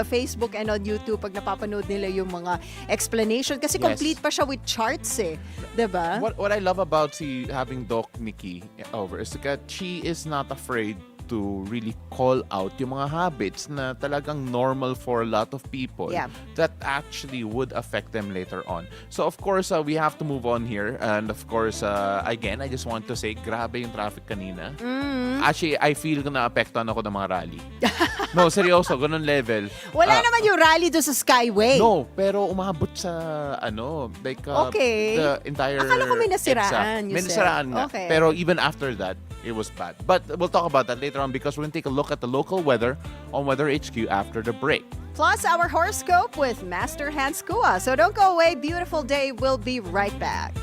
Facebook and on YouTube pag napapanood nila yung mga explanation kasi Yes. complete pa siya with charts eh, 'di ba? What I love about having Doc Nikki over is that she is not afraid to really call out yung mga habits na talagang normal for a lot of people Yeah. that actually would affect them later on. So of course, we have to move on here. And of course, again, I just want to say, grabe yung traffic kanina. Actually, I feel na apektuhan ako ng mga rally. No, seryoso, ganun level. Wala naman yung rally doon sa Skyway. No, pero umabot sa Okay. the entire Akala ko may nasiraan, EDSA. you May said. nasiraan nga. Okay. Pero even after that, it was bad. But we'll talk about that later on because we're going to take a look at the local weather on Weather HQ after the break. Plus our horoscope with Master Hans Kua. So don't go away. Beautiful day. We'll be right back.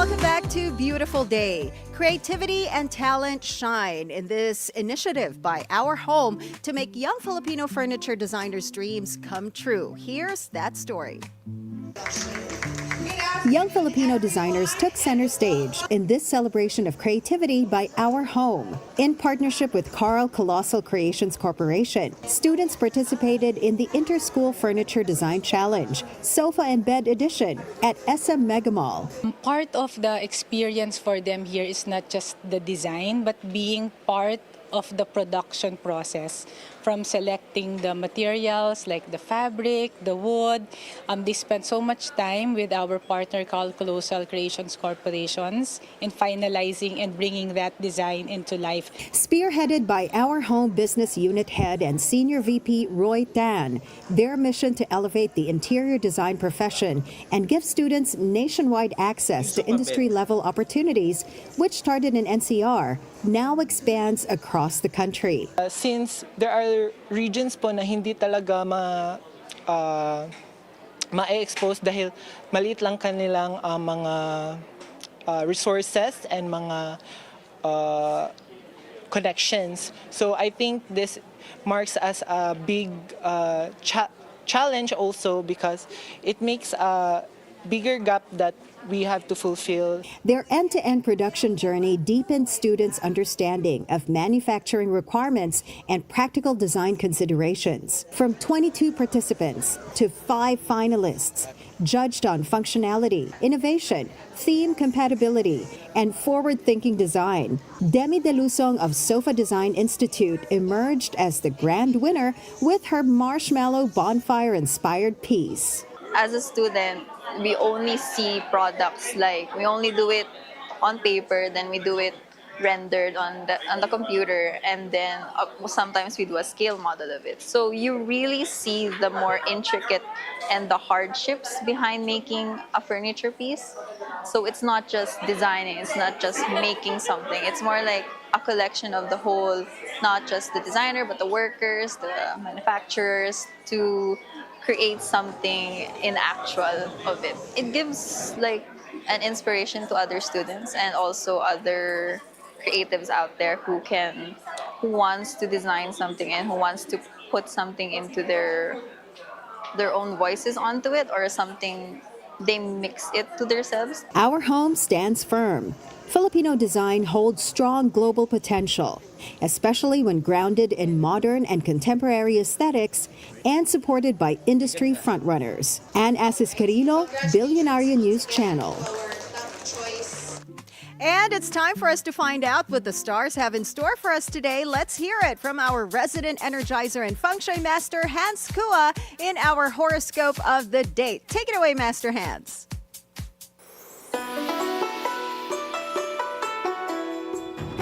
welcome back to Beautiful Day. Creativity and talent shine in this initiative by Our Home to make young Filipino furniture designers' dreams come true. Here's that story. Young Filipino designers took center stage in this celebration of creativity by Our Home. In partnership with Carl Colossal Creations Corporation, students participated in the Inter-School Furniture Design Challenge, Sofa and Bed Edition, at SM Mega Mall. Part of the experience for them here is not just the design, but being part of the production process, from selecting the materials like the fabric, the wood. They spend so much time with our partner Carl Colossal Creations Corporations in finalizing and bringing that design into life. Spearheaded by Our Home Business Unit Head and Senior VP Roy Tan, their mission to elevate the interior design profession and give students nationwide access to industry-level opportunities, which started in NCR, now expands across the country. Since there are regions po na hindi talaga ma-expose dahil maliit lang kanilang mga resources and mga connections. So I think this marks as a big challenge also, because it makes a bigger gap that we have to fulfill. Their end-to-end production journey deepened students' understanding of manufacturing requirements and practical design considerations. From 22 participants to 5 finalists, judged on functionality, innovation, theme compatibility, and forward-thinking design, Demi Delusong of Sofa Design Institute emerged as the grand winner with her marshmallow bonfire-inspired piece. As a student, we only see products, like we only do it on paper, then we do it rendered on the computer, and then sometimes we do a scale model of it. So you really see the more intricate and the hardships behind making a furniture piece. So it's not just designing, it's not just making something, it's more like a collection of the whole, not just the designer, but the workers, the manufacturers, to create something in actual of it. It gives like an inspiration to other students and also other creatives out there who wants to design something and who wants to put something into their own voices onto it, or something they mix it to themselves. Our Home stands firm. Filipino design holds strong global potential, especially when grounded in modern and contemporary aesthetics and supported by industry frontrunners. And Asis-Carilo, Bilyonaryo News Channel. And it's time for us to find out what the stars have in store for us today. Let's hear it from our resident energizer and feng shui master, Hans Kua, in our horoscope of the day. Take it away, Master Hans.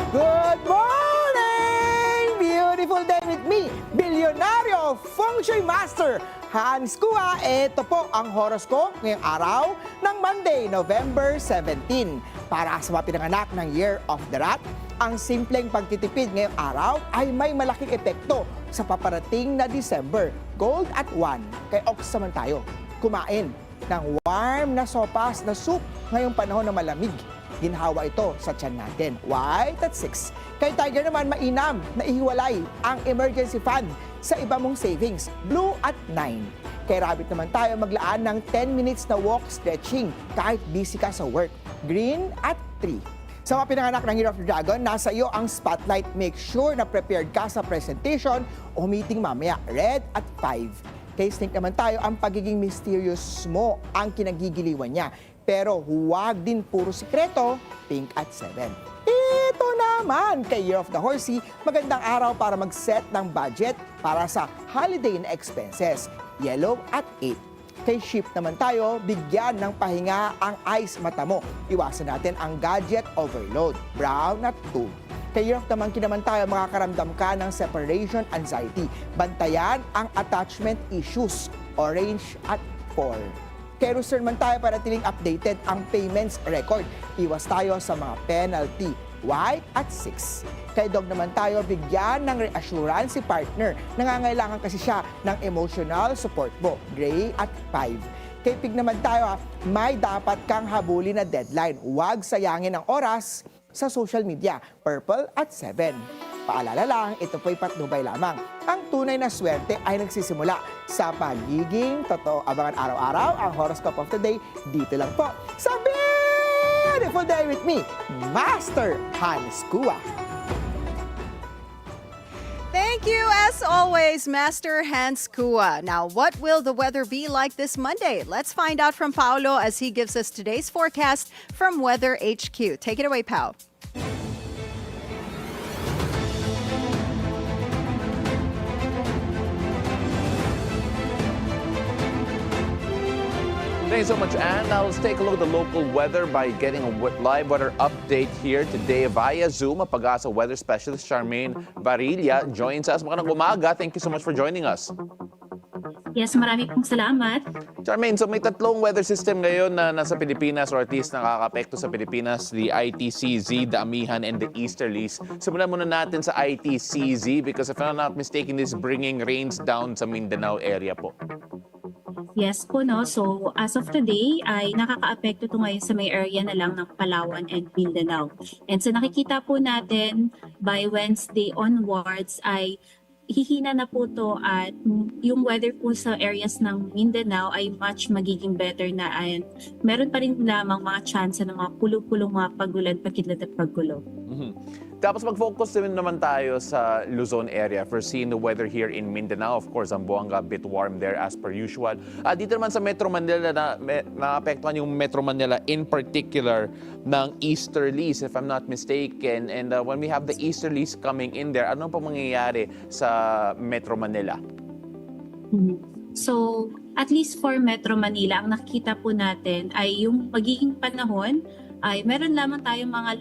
Good morning! Beautiful day with me, Bilyonaryo Feng Shui Master Hans Kua. Ito po ang horoscope ngayong araw ng Monday, November 17. Para sa mga pinanganak ng Year of the Rat, ang simpleng pagtitipid ngayong araw ay may malaking epekto sa paparating na December. Gold at 1. Kay Ox naman tayo, kumain ng warm na sopas na soup ngayong panahon na malamig. Ginhawa ito sa tiyan natin. White at 6. Kay Tiger naman, mainam na ihiwalay ang emergency fund sa iba mong savings. Blue at 9. Kay Rabbit naman tayo, maglaan ng 10 minutes na walk stretching kahit busy ka sa work. Green at 3. Sa mga pinanganak ng Year of the Dragon, nasa iyo ang spotlight. Make sure na prepared ka sa presentation o meeting mamaya. Red at 5. Kay Snake naman tayo, ang pagiging mysterious mo ang kinagigiliwan niya. Pero huwag din puro sikreto. Pink at 7. Ito naman kay Year of the Horsey, magandang araw para mag-set ng budget para sa holiday na expenses. Yellow at 8. Kay Sheep naman tayo, bigyan ng pahinga ang eyes mata mo. Iwasan natin ang gadget overload. Brown at 2. Kay Year of the Monkey naman tayo, makakaramdam ka ng separation anxiety. Bantayan ang attachment issues. Orange at 4. Kay Rooster naman tayo, para tiling updated ang payments record. Iwas tayo sa mga penalty. White at 6. Kay Dog naman tayo, bigyan ng reassurance si partner. Nangangailangan kasi siya ng emotional support mo. Gray at 5. Kipig naman tayo may dapat kang habulin na deadline. Huwag sayangin ang oras sa social media. Purple at 7. Paalala lang, ito po'y patnubay lamang. Ang tunay na swerte ay nagsisimula sa pagiging totoo. Abangan araw-araw ang horoscope of the day dito lang po sa Beautiful Day with me, Master Hans Kua. Thank you, as always, Master Hans Kua. Now, what will the weather be like this Monday? Let's find out from Paolo as he gives us today's forecast from Weather HQ. Take it away, Pao. Thanks so much, Anne. Now let's take a look at the local weather by getting a live weather update here today via Zoom. Pag-asa weather specialist Charmaine Barilla joins us. Magandang umaga. Thank you so much for joining us. Yes, marami pong salamat. Charmaine, so may tatlong weather system ngayon na nasa Pilipinas or at least nakaka-apekto sa Pilipinas, the ITCZ, the Amihan, and the Easterlies. Simulan muna natin sa ITCZ because if I'm not mistaken, this is bringing rains down sa Mindanao area po. Yes po, no? So, as of today, ay nakaka-apekto ito ngayon sa may area na lang ng Palawan and Mindanao. And so, nakikita po natin by Wednesday onwards ay hihina na po to at yung weather po sa areas ng Mindanao ay much magiging better na and meron pa rin lamang mga chance ng mga pulo-pulong mga pagulan, pakidlat at paggulo. Tapos mag-focus din naman tayo sa Luzon area for seeing the weather here in Mindanao. Of course, Zamboanga, a bit warm there as per usual. Dito naman sa Metro Manila, naapektuhan yung Metro Manila in particular ng easterlies, if I'm not mistaken. And when we have the easterlies coming in there, ano pa mangyayari sa Metro Manila? So, at least for Metro Manila, ang nakikita po natin ay yung magiging panahon ay meron lamang tayong mga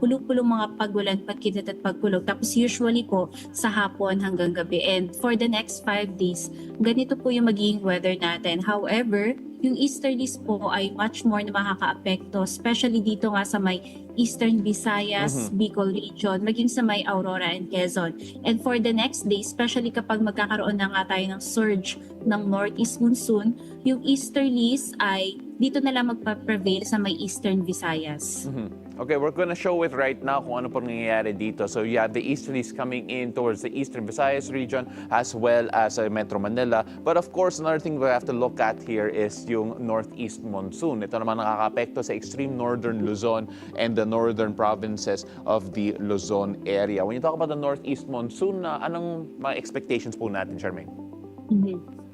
pulong-pulong mga pagulan, pagkidlat at pagkulog. Tapos usually po sa hapon hanggang gabi. And for the next 5 days, ganito po yung magiging weather natin. However, yung easterlies po ay much more na makaka-apekto, especially dito nga sa may Eastern Visayas, Bicol region, maging sa may Aurora and Quezon. And for the next day, especially kapag magkakaroon na nga tayo ng surge ng northeast monsoon, yung easterlies ay dito na lang magpa-prevail sa may Eastern Visayas. Okay, we're gonna show it right now kung ano po nangyayari dito. So you have the easterlies coming in towards the Eastern Visayas region as well as Metro Manila. But of course, another thing we have to look at here is yung northeast monsoon. Ito naman nakaka-apekto sa extreme northern Luzon and the northern provinces of the Luzon area. When you talk about the northeast monsoon, anong mga expectations po natin, Charmaine?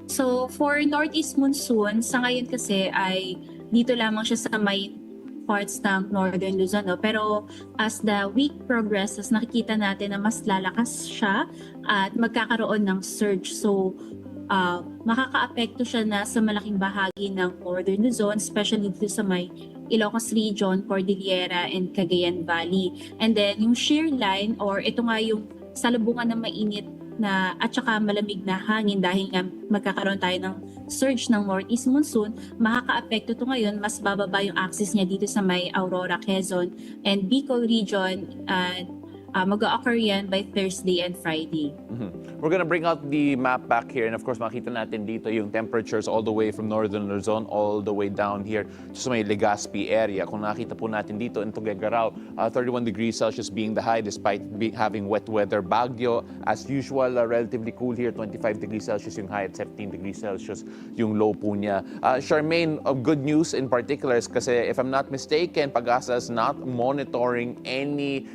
So for northeast monsoon, sa ngayon kasi ay dito lamang siya sa may parts ng northern Luzon. No? Pero as the week progresses, nakikita natin na mas lalakas siya at magkakaroon ng surge. So makaka-apekto siya na sa malaking bahagi ng northern Luzon, especially dito sa may Ilocos Region, Cordillera, and Cagayan Valley. And then yung shear line or ito nga yung salubungan ng mainit na at saka malamig na hangin dahil nga magkakaroon tayo ng surge ng northeast monsoon, makaka-apekto ito ngayon, mas bababa yung axis niya dito sa may Aurora, Quezon, and Bicol region. Mag-occur yan by Thursday and Friday. We're gonna bring out the map back here and of course makita natin dito yung temperatures all the way from northern Luzon all the way down here sa may Legazpi area. Kung nakita po natin dito in Tuguegarao, 31 degrees Celsius being the high despite having wet weather. Baguio, as usual, relatively cool here, 25 degrees Celsius yung high at 17 degrees Celsius yung low po niya. Charmaine, good news in particular is kasi if I'm not mistaken, Pag-asa is not monitoring any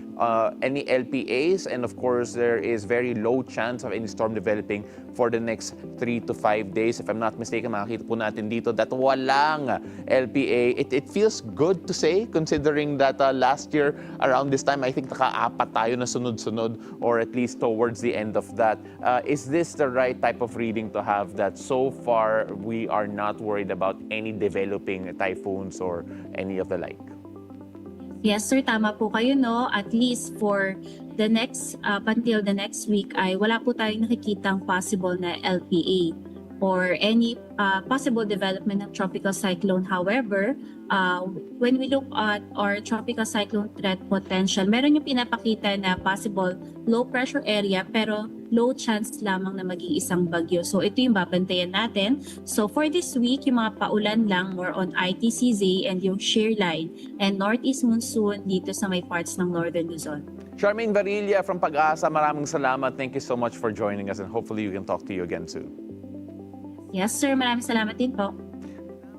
LPAs, and of course there is very low chance of any storm developing for the next 3 to 5 days. If I'm not mistaken, makikita po natin dito that walang LPA. It feels good to say considering that last year around this time I think naka-apat tayo na sunod-sunod or at least towards the end of that. Is this the right type of reading to have that so far we are not worried about any developing typhoons or any of the like? Yes sir, tama po kayo no. At least for the next, until the next week ay wala po tayong nakikitang possible na LPA or any possible development ng tropical cyclone. However, when we look at our tropical cyclone threat potential, meron yung pinapakita na possible low pressure area pero low chance lamang na maging isang bagyo. So ito yung babantayan natin. So for this week, yung mga paulan lang more on ITCZ and yung shear line and northeast monsoon dito sa may parts ng northern Luzon. Charmaine Varilla from Pag-asa, maraming salamat. Thank you so much for joining us and hopefully we can talk to you again soon. Yes, sir. Maraming salamat din po.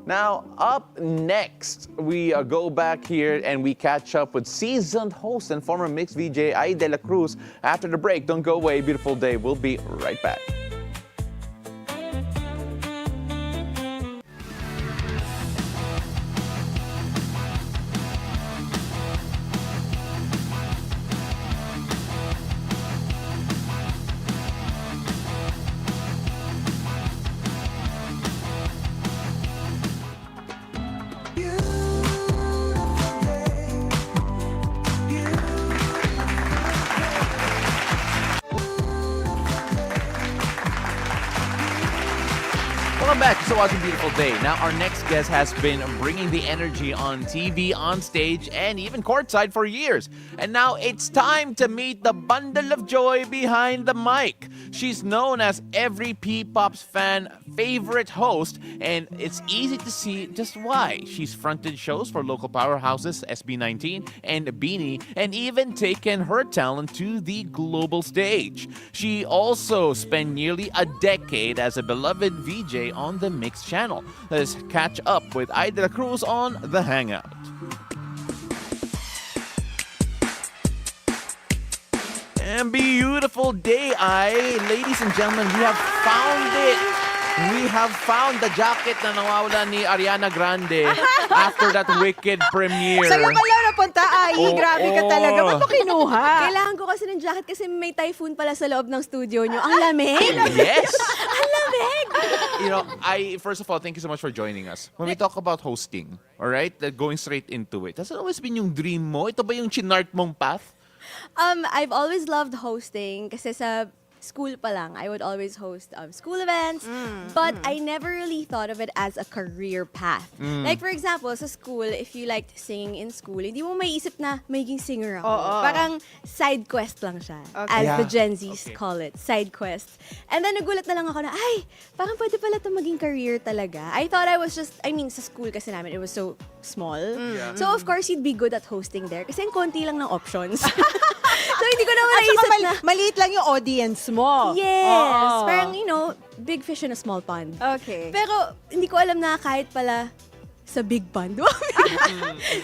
Now, up next, we go back here and we catch up with seasoned host and former MYX VJ, Dela Cruz. After the break, don't go away. Beautiful day. We'll be right back. Welcome back to So Watching Beautiful Day. Now, our next guest has been bringing the energy on TV, on stage, and even courtside for years. And now it's time to meet the bundle of joy behind the mic. She's known as every P-Pop's fan favorite host, and it's easy to see just why. She's fronted shows for local powerhouses SB19 and BINI, and even taken her talent to the global stage. She also spent nearly a decade as a beloved VJ on the MYX channel. Let's catch up with Dela Cruz on The Hangout. And beautiful day, ladies and gentlemen, we have found it. We have found the jacket na nawawala ni Ariana Grande after that Wicked premiere. Sa'yo pala napunta, grabe ka talaga. Ba't mo kinuha? Kailangan ko kasi ng jacket kasi may typhoon pala sa loob ng studio nyo. Ang lamig! Yes! Ang lamig! You know, first of all, thank you so much for joining us. When we talk about hosting, all right, going straight into it, has it always been yung dream mo? Ito ba yung chinart mong path? I've always loved hosting kasi sa school pa lang, I would always host school events, but I never really thought of it as a career path. Like for example, sa school, if you liked singing in school, hindi mo maiisip na magiging singer ako. Parang side quest lang siya, as the Gen Zs call it, side quest. And then nagulat na lang ako na, parang pwede pala ito maging career talaga. I thought I was just, sa school kasi namin, it was so small. So of course, you'd be good at hosting there kasi ang konti lang ng options. So hindi ko naman naisip na maliit lang yung audience mo. Yes. Parang, big fish in a small pond. Okay. Pero, hindi ko alam na kahit pala sa big pond.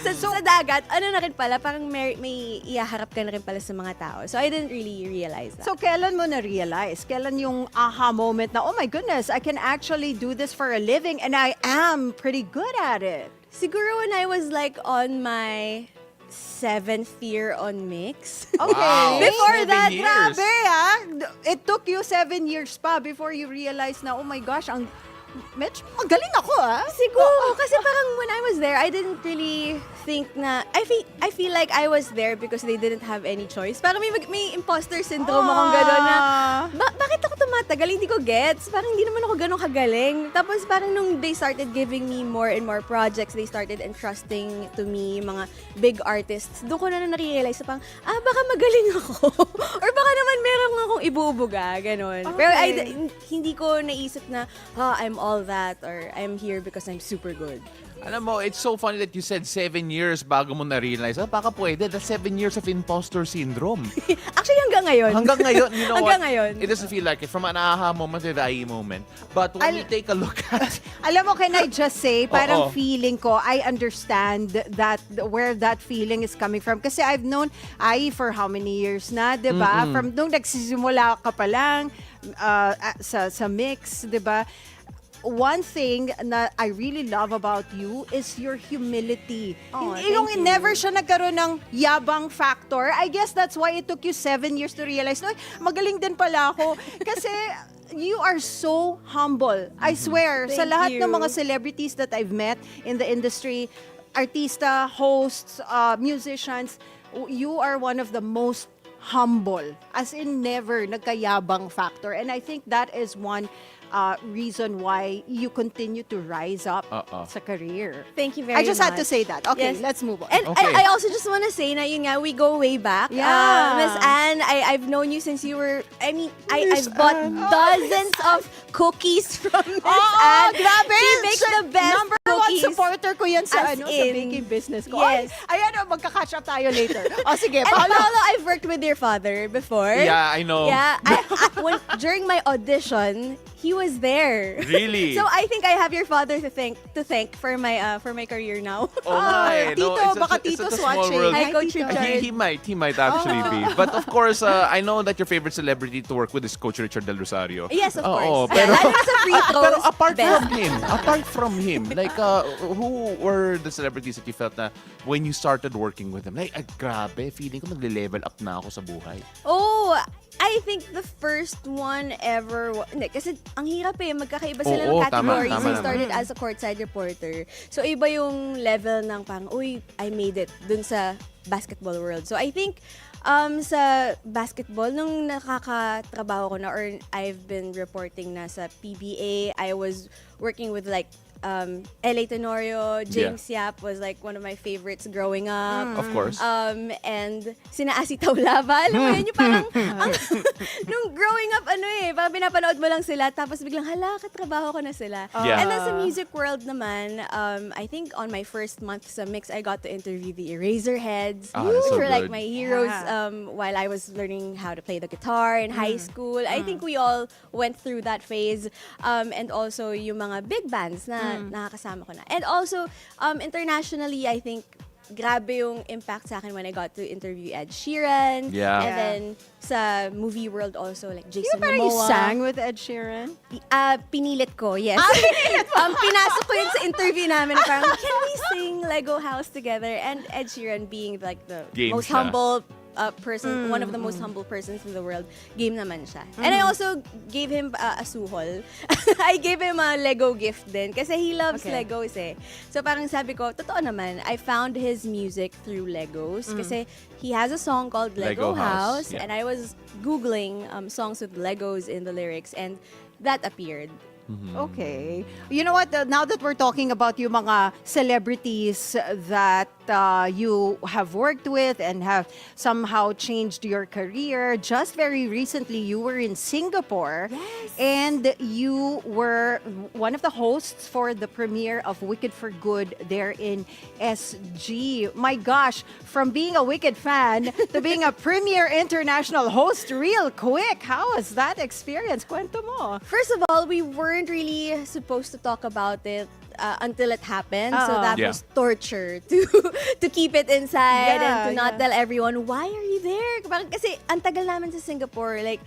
sa dagat, na rin pala, parang may iyaharap ka na rin pala sa mga tao. So, I didn't really realize that. So, kailan mo na-realize? Kailan yung aha moment na, oh my goodness, I can actually do this for a living and I am pretty good at it? Siguro when I was like on my 7th year on MYX. Okay. Wow. Before 7 that, years. grabe It took you 7 years pa before you realized na, oh my gosh, medyo magaling ako Siguro. Kasi parang when I was there, I didn't really think na, I feel like I was there because they didn't have any choice. Parang may imposter syndrome akong gano'n na, bakit ako tumatagal? Hindi ko gets. Parang hindi naman ako gano'n kagaling. Tapos parang nung they started giving me more and more projects, they started entrusting to me mga big artists, doon ko na na-realize na parang, baka magaling ako. Or baka naman meron akong ibubuga, gano'n. Okay. Pero hindi ko naisip na, I'm all that or I'm here because I'm super good. Alam mo, it's so funny that you said 7 years bago mo na-realize. Baka pwede. That's 7 years of imposter syndrome. Actually, hanggang ngayon. Hanggang ngayon, you know Hanggang what? ngayon. It doesn't feel like it. From an aha moment to the ai moment. But when you take a look at... Alam mo, can I just say, parang Oo. feeling ko, I understand that where that feeling is coming from. Kasi I've known Ai for how many years na, di ba? From nung nagsisimula ka pa lang sa MYX, di ba? One thing na I really love about you is your humility. Yung thank you. never siya nagkaroon ng yabang factor. I guess that's why it took you 7 years to realize, no, magaling din pala ako. Kasi you are so humble. I swear, sa Thank lahat you. ng mga celebrities that I've met in the industry, artista, hosts, musicians, you are one of the most humble. As in never nagkayabang factor. And I think that is one reason why you continue to rise up sa career. Thank you very much. I just had to say that. Okay, Yes. let's move on. And Okay. I also just want to say na yun nga, we go way back. Yeah. Miss Anne, I've known you since you were, Miss I've bought Anne. dozens of cookies from Miss Oo, Anne. grabe! She makes the best Number cookies. one supporter ko yan sa, As sa in. baking business ko. Yes. Ay, ayan, magka-catch up tayo later. O sige, And Paolo. Paolo, I've worked with your father before. Yeah, I know. Yeah, during my audition, he was there. Really? So I think I have your father to thank for my career now. Oh my, Tito, no, baka it's Tito's such a small watching. world. Hi, Coach Tito. Richard. He might actually be. But of course, I know that your favorite celebrity to work with is Coach Richard Del Rosario. Yes, of Oo, course. pero, Lalo na sa free throws, pero best. apart from him, like, who were the celebrities that you felt na when you started working with them? Like, grabe, feeling ko magle-level up na ako sa buhay. Oh, I think the first one ever, hindi, kasi ang hirap magkakaiba sila Oo, ng tama, categories. tama I naman. started as a courtside reporter. So iba yung level ng uy, I made it dun sa basketball world. So I think sa basketball, nung nakakatrabaho ko na or I've been reporting na sa PBA, I was working with like LA Tenorio, James Yap was like one of my favorites growing up. Of course. And sina Asi Taulava, alam mo yun, yung parang, nung growing up, parang pinapanood mo lang sila, tapos biglang, hala, katrabaho ko na sila. Yeah. And then sa music world naman, I think on my first month sa Mix, I got to interview the Eraserheads, that's which so were like good. my heroes Yeah. while I was learning how to play the guitar in high school. I think we all went through that phase. And also yung mga big bands na nakakasama ko na. And also, internationally, I think grabe yung impact sa akin when I got to interview Ed Sheeran. Yeah. And then sa movie world also, like Jason Parang you Momoa. sang with Ed Sheeran? Pinilit ko, yes. Pinasok ko yun sa interview namin na parang, can we sing Lego House together? And Ed Sheeran being like the Game most siya. humble person, one of the most humble persons in the world, game naman siya. And I also gave him a suhol. I gave him a Lego gift din kasi he loves Okay. Legos eh. So parang sabi ko, totoo naman, I found his music through Legos kasi he has a song called Lego, Lego House, House yeah. and I was Googling songs with Legos in the lyrics and that appeared. Okay. You know what? Now that we're talking about yung mga celebrities that you have worked with and have somehow changed your career, just very recently you were in Singapore and you were one of the hosts for the premiere of Wicked for Good there in SG. My gosh, from being a Wicked fan to being a premier international host real quick. How was that experience? Kwento mo. First of all, we weren't really supposed to talk about it until it happened. So that Yeah. was torture to keep it inside Yeah, and to not yeah. tell everyone, why are you there? Parang kasi ang tagal namin sa Singapore. Like,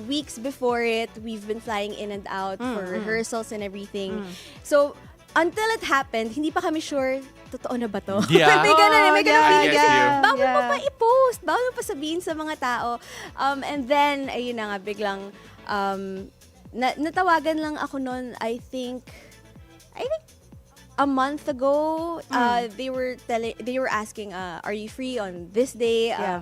weeks before it, we've been flying in and out for rehearsals and everything. So, until it happened, hindi pa kami sure, totoo na ba to? Yeah. may ganun, may ganun I feeling get kasi you. bawal mo pa i-post, bawal mo pa sabihin sa mga tao. And then, ayun na nga, biglang, natawagan lang ako noon, I think a month ago, they were asking, are you free on this day? Yeah.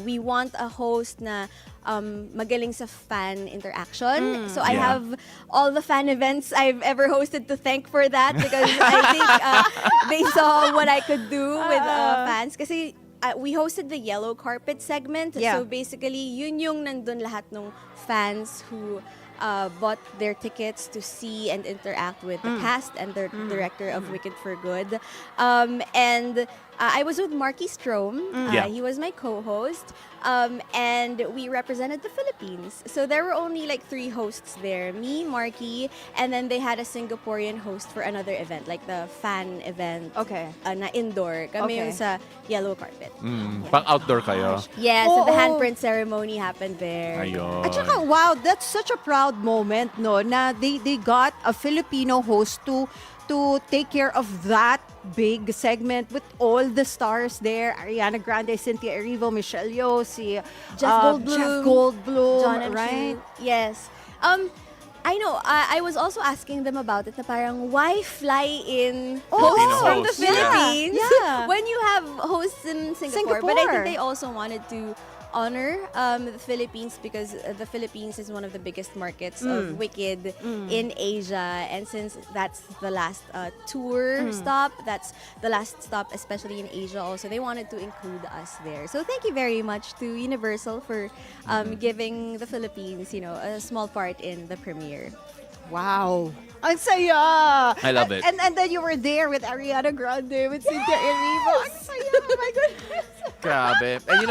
We want a host na magaling sa fan interaction. So I Yeah. have all the fan events I've ever hosted to thank for that because I think they saw what I could do with fans. Kasi we hosted the yellow carpet segment. Yeah. So basically, yun yung nandun lahat ng fans who bought their tickets to see and interact with the cast and the director of Wicked for Good. And I was with Marky Strom. Yeah. He was my co-host. And we represented the Philippines. So there were only like 3 hosts there. Me, Marky, and then they had a Singaporean host for another event, like the fan event Okay. na indoor. Kami Okay. yung sa yellow carpet. Pang outdoor kayo. Yes, and the Oo. handprint ceremony happened there. Ayun. At saka, wow, that's such a proud moment, no, na they got a Filipino host to take care of that big segment with all the stars there. Ariana Grande, Cynthia Erivo, Michelle Yeoh, si Jeff Jeff Goldblum, John and right? Shu. Yes. I know. I was also asking them about it. Na parang why fly in hosts from the hosts, yeah. Philippines Yeah. when you have hosts in Singapore? But I Singapore. think they also wanted to honor the Philippines because the Philippines is one of the biggest markets of Wicked in Asia. And since that's the last tour stop, that's the last stop, especially in Asia also, they wanted to include us there. So thank you very much to Universal for giving the Philippines, a small part in the premiere. Wow. Ang saya! I love it. And then you were there with Ariana Grande, with Cynthia Erivo. Ang saya! Oh my goodness! Grabe. And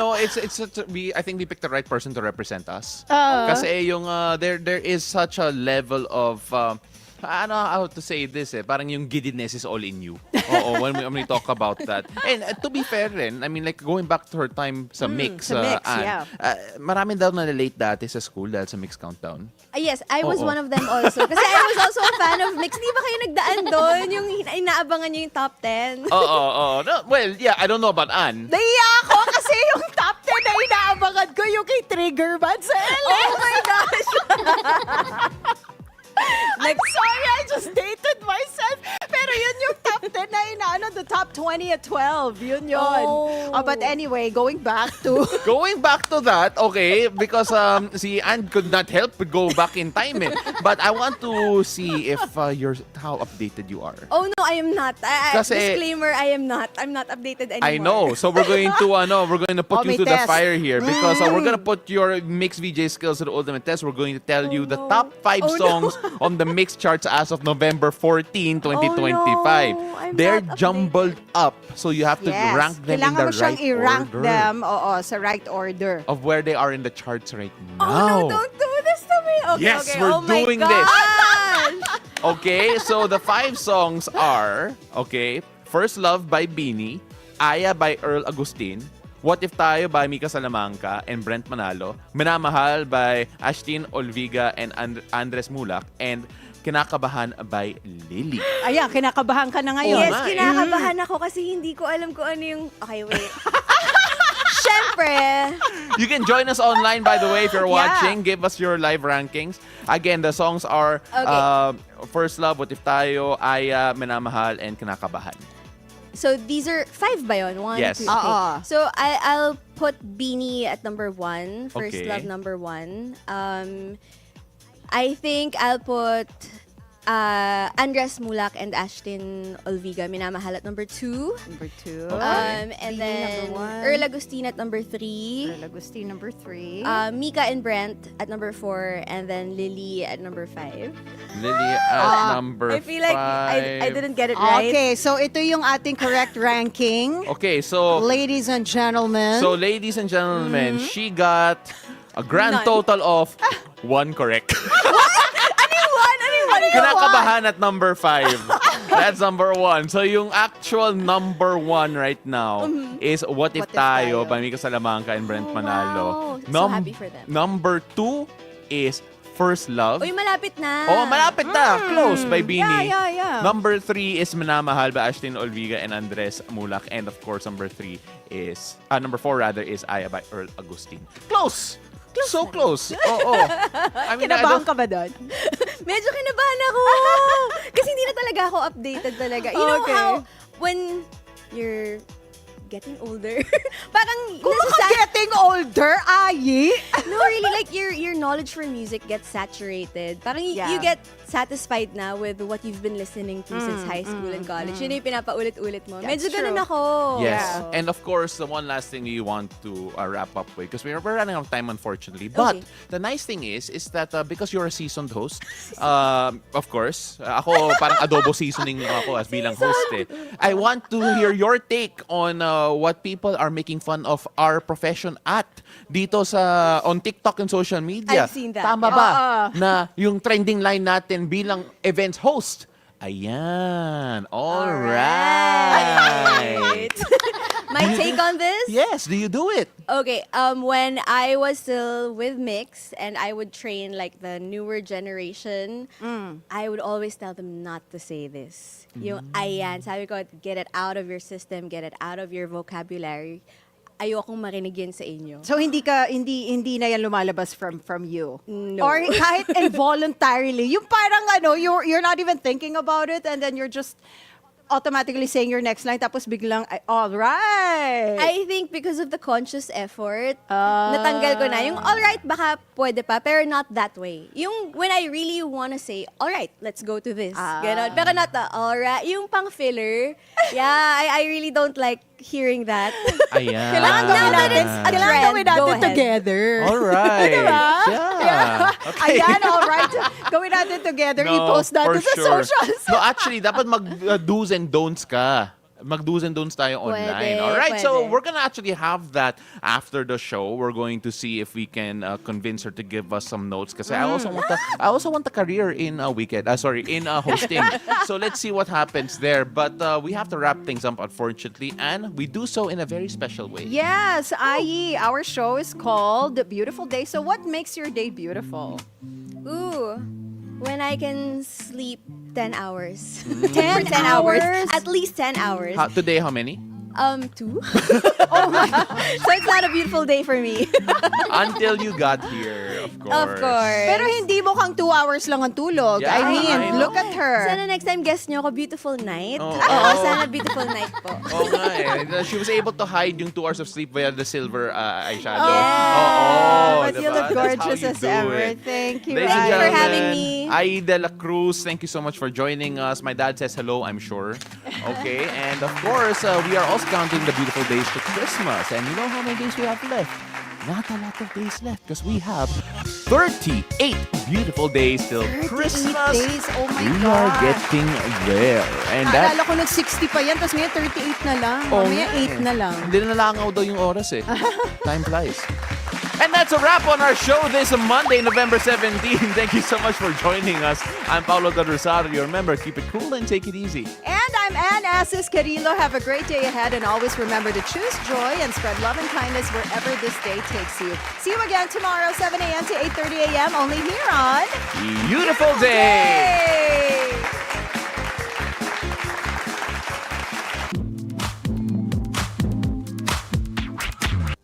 I think we picked the right person to represent us. Kasi there is such a level of I don't know how to say this parang yung giddiness is all in you. Oo, when we talk about that. And to be fair rin, I mean like going back to her time sa Mix, Ann, maraming daw na-relate dati sa school dahil sa Mix Countdown. Yes, I was one of them also. Kasi I was also a fan of Mix. Di ba kayo nagdaan doon? Yung inaabangan nyo yung top 10? Oo. No, well, yeah, I don't know about Ann. Naiya ako kasi yung top 10 na inaabangan ko yung kay Trigger Man sa LS. Oh my gosh! I'm sorry, I just dated myself. Pero yun yung top 10 na inaano, the top 20 at 12. Yun. But anyway, going back to that, okay, because si Ann could not help but go back in time. But I want to see if how updated you are. Oh no, I am not. Kasi, disclaimer, I am not. I'm not updated anymore. I know. So we're going to put you to the fire here because we're going to put your Mix VJ skills to the ultimate test. We're going to tell you the top 5 songs on the Mix charts as of November 14, 2025. They're jumbled up. So you have to rank them in the Kailangan mo siyang right i-rank order. them sa right order. Of where they are in the charts right now. Oh no, don't do this to me. Okay, Yes, okay. we're Oh my doing gosh. this. Okay, so the 5 songs are, First Love by BINI, Aya by Earl Agustin, What If Tayo by Mika Salamanca and Brent Manalo, Minamahal by Ashtin Olviga and Andres Mulak, and Kinakabahan by Lily. Ayan, kinakabahan ka na ngayon. Yes, kinakabahan ako kasi hindi ko alam kung ano yung... Okay, wait. Siyempre. You can join us online, by the way, if you're watching. Give us your live rankings. Again, the songs are First Love, What If Tayo, Aya, Minamahal, and Kinakabahan. So these are 5 ba yun? 1, Yes. 2, 3. So I'll put BINI at number 1. First Love number 1. I think I'll put Andres Mulak and Ashtin Olviga, Minamahal at number 2. Number 2. And BINI then number 1. Earl Agustin at number 3. Earl Agustin number 3. Mika and Brent at number 4. And then Lily at number 5. Lily at number 5. I feel like I didn't get it right. Okay, so ito yung ating correct ranking. Okay, so... Ladies and gentlemen. So, ladies and gentlemen, she got a grand total of 1 correct. Kinakabahan at number 5. That's number 1. So, yung actual number 1 right now is What If Tayo by Mika Salamanca and Brent Manalo. Wow. So happy for them. Number 2 is First Love. Uy, malapit na. Oh, malapit na. Close by BINI. Yeah. Number 3 is Minamahal by Ashtin Olviga and Andres Mulak. And of course, number 4 is Aya by Earl Agustin. Close! So close. Oo. I mean, Kinabahan ka ba doon? Medyo kinabahan ako. Kasi hindi na talaga ako updated talaga. You know how when you're getting older, parang Getting older, Ayi? no, really, like your knowledge for music gets saturated. Parang you get satisfied na with what you've been listening to since high school and college. Yun yung pinapaulit-ulit mo. Medyo ganun ako. Yes. And of course, the one last thing we want to wrap up with, because we're running out of time, unfortunately. But the nice thing is that because you're a seasoned host, of course, ako parang adobo seasoning ako as bilang host I want to hear your take on what people are making fun of our profession at dito on TikTok and social media. I've seen that. Tama ba na yung trending line natin bilang events host? Ayan. All right. My take on this? Yes, do you do it? Okay, when I was still with Mix and I would train like the newer generation, I would always tell them not to say this. Yung ayan, sabi ko, get it out of your system, get it out of your vocabulary. Ayokong marinig yun sa inyo. So hindi na yan lumalabas from you? No. Or kahit involuntarily, yung parang you're not even thinking about it and then you're just automatically saying your next line tapos biglang, all right. I think because of the conscious effort, natanggal ko na. Yung alright, baka pwede pa, pero not that way. Yung when I really wanna say, alright, let's go to this. Ganon. Pero not the alright. Yung pang filler, yeah, I really don't like hearing that. Ayan. Kailangan Now that it's a Kailangan trend, gawin go natin ahead. together. All right. Diba? Yeah. Okay. Ayan, all right. Gawin natin together. I-post natin for sa sure. socials. No, actually, dapat mag-do's and don'ts ka. Mag-do's and don'ts tayo online. Pwede, All right, so pwede. we're gonna actually have that after the show. We're going to see if we can convince her to give us some notes. Kasi I also want a career in hosting. So let's see what happens there. But we have to wrap things up, unfortunately, and we do so in a very special way. Yes, Ayi, our show is called Beautiful Day. So what makes your day beautiful? Ooh, when I can sleep 10 hours. 10 10 hours. hours? At least 10 hours. Today, how many? 2. Oh my. So it's not a beautiful day for me. Until you got here, of course. Of course. Pero hindi mo kang 2 hours lang ang tulog. Yeah, I mean, I know. look at her. Sana next time guest nyo ako, beautiful night. Oo. Sana beautiful night po. Oh nga eh. She was able to hide yung 2 hours of sleep via the silver eyeshadow. But you diba? look That's how gorgeous you as do ever. it. Thank you, Ladies and Thank you for Ayi. having gentlemen, me. Dela Cruz, thank you so much for joining us. My dad says hello, I'm sure. Okay, and of course, we are also counting the beautiful days to Christmas. And you know how many days we have left? Not a lot of days left because we have 38 beautiful days till 38 Christmas. days, oh my We God. are getting there. And Naalala that... ko nag-60 pa yan, tapos ngayon 38 na lang. Oh, Mamaya nga 8 na lang. Hindi na nalangaw daw yung oras eh. Time flies. And that's a wrap on our show this Monday, November 17. Thank you so much for joining us. I'm Paolo de Rosario. Remember, keep it cool and take it easy. And I'm Asis-Carilo. Have a great day ahead, and always remember to choose joy and spread love and kindness wherever this day takes you. See you again tomorrow, 7 a.m. to 8:30 a.m. only here on Beautiful day!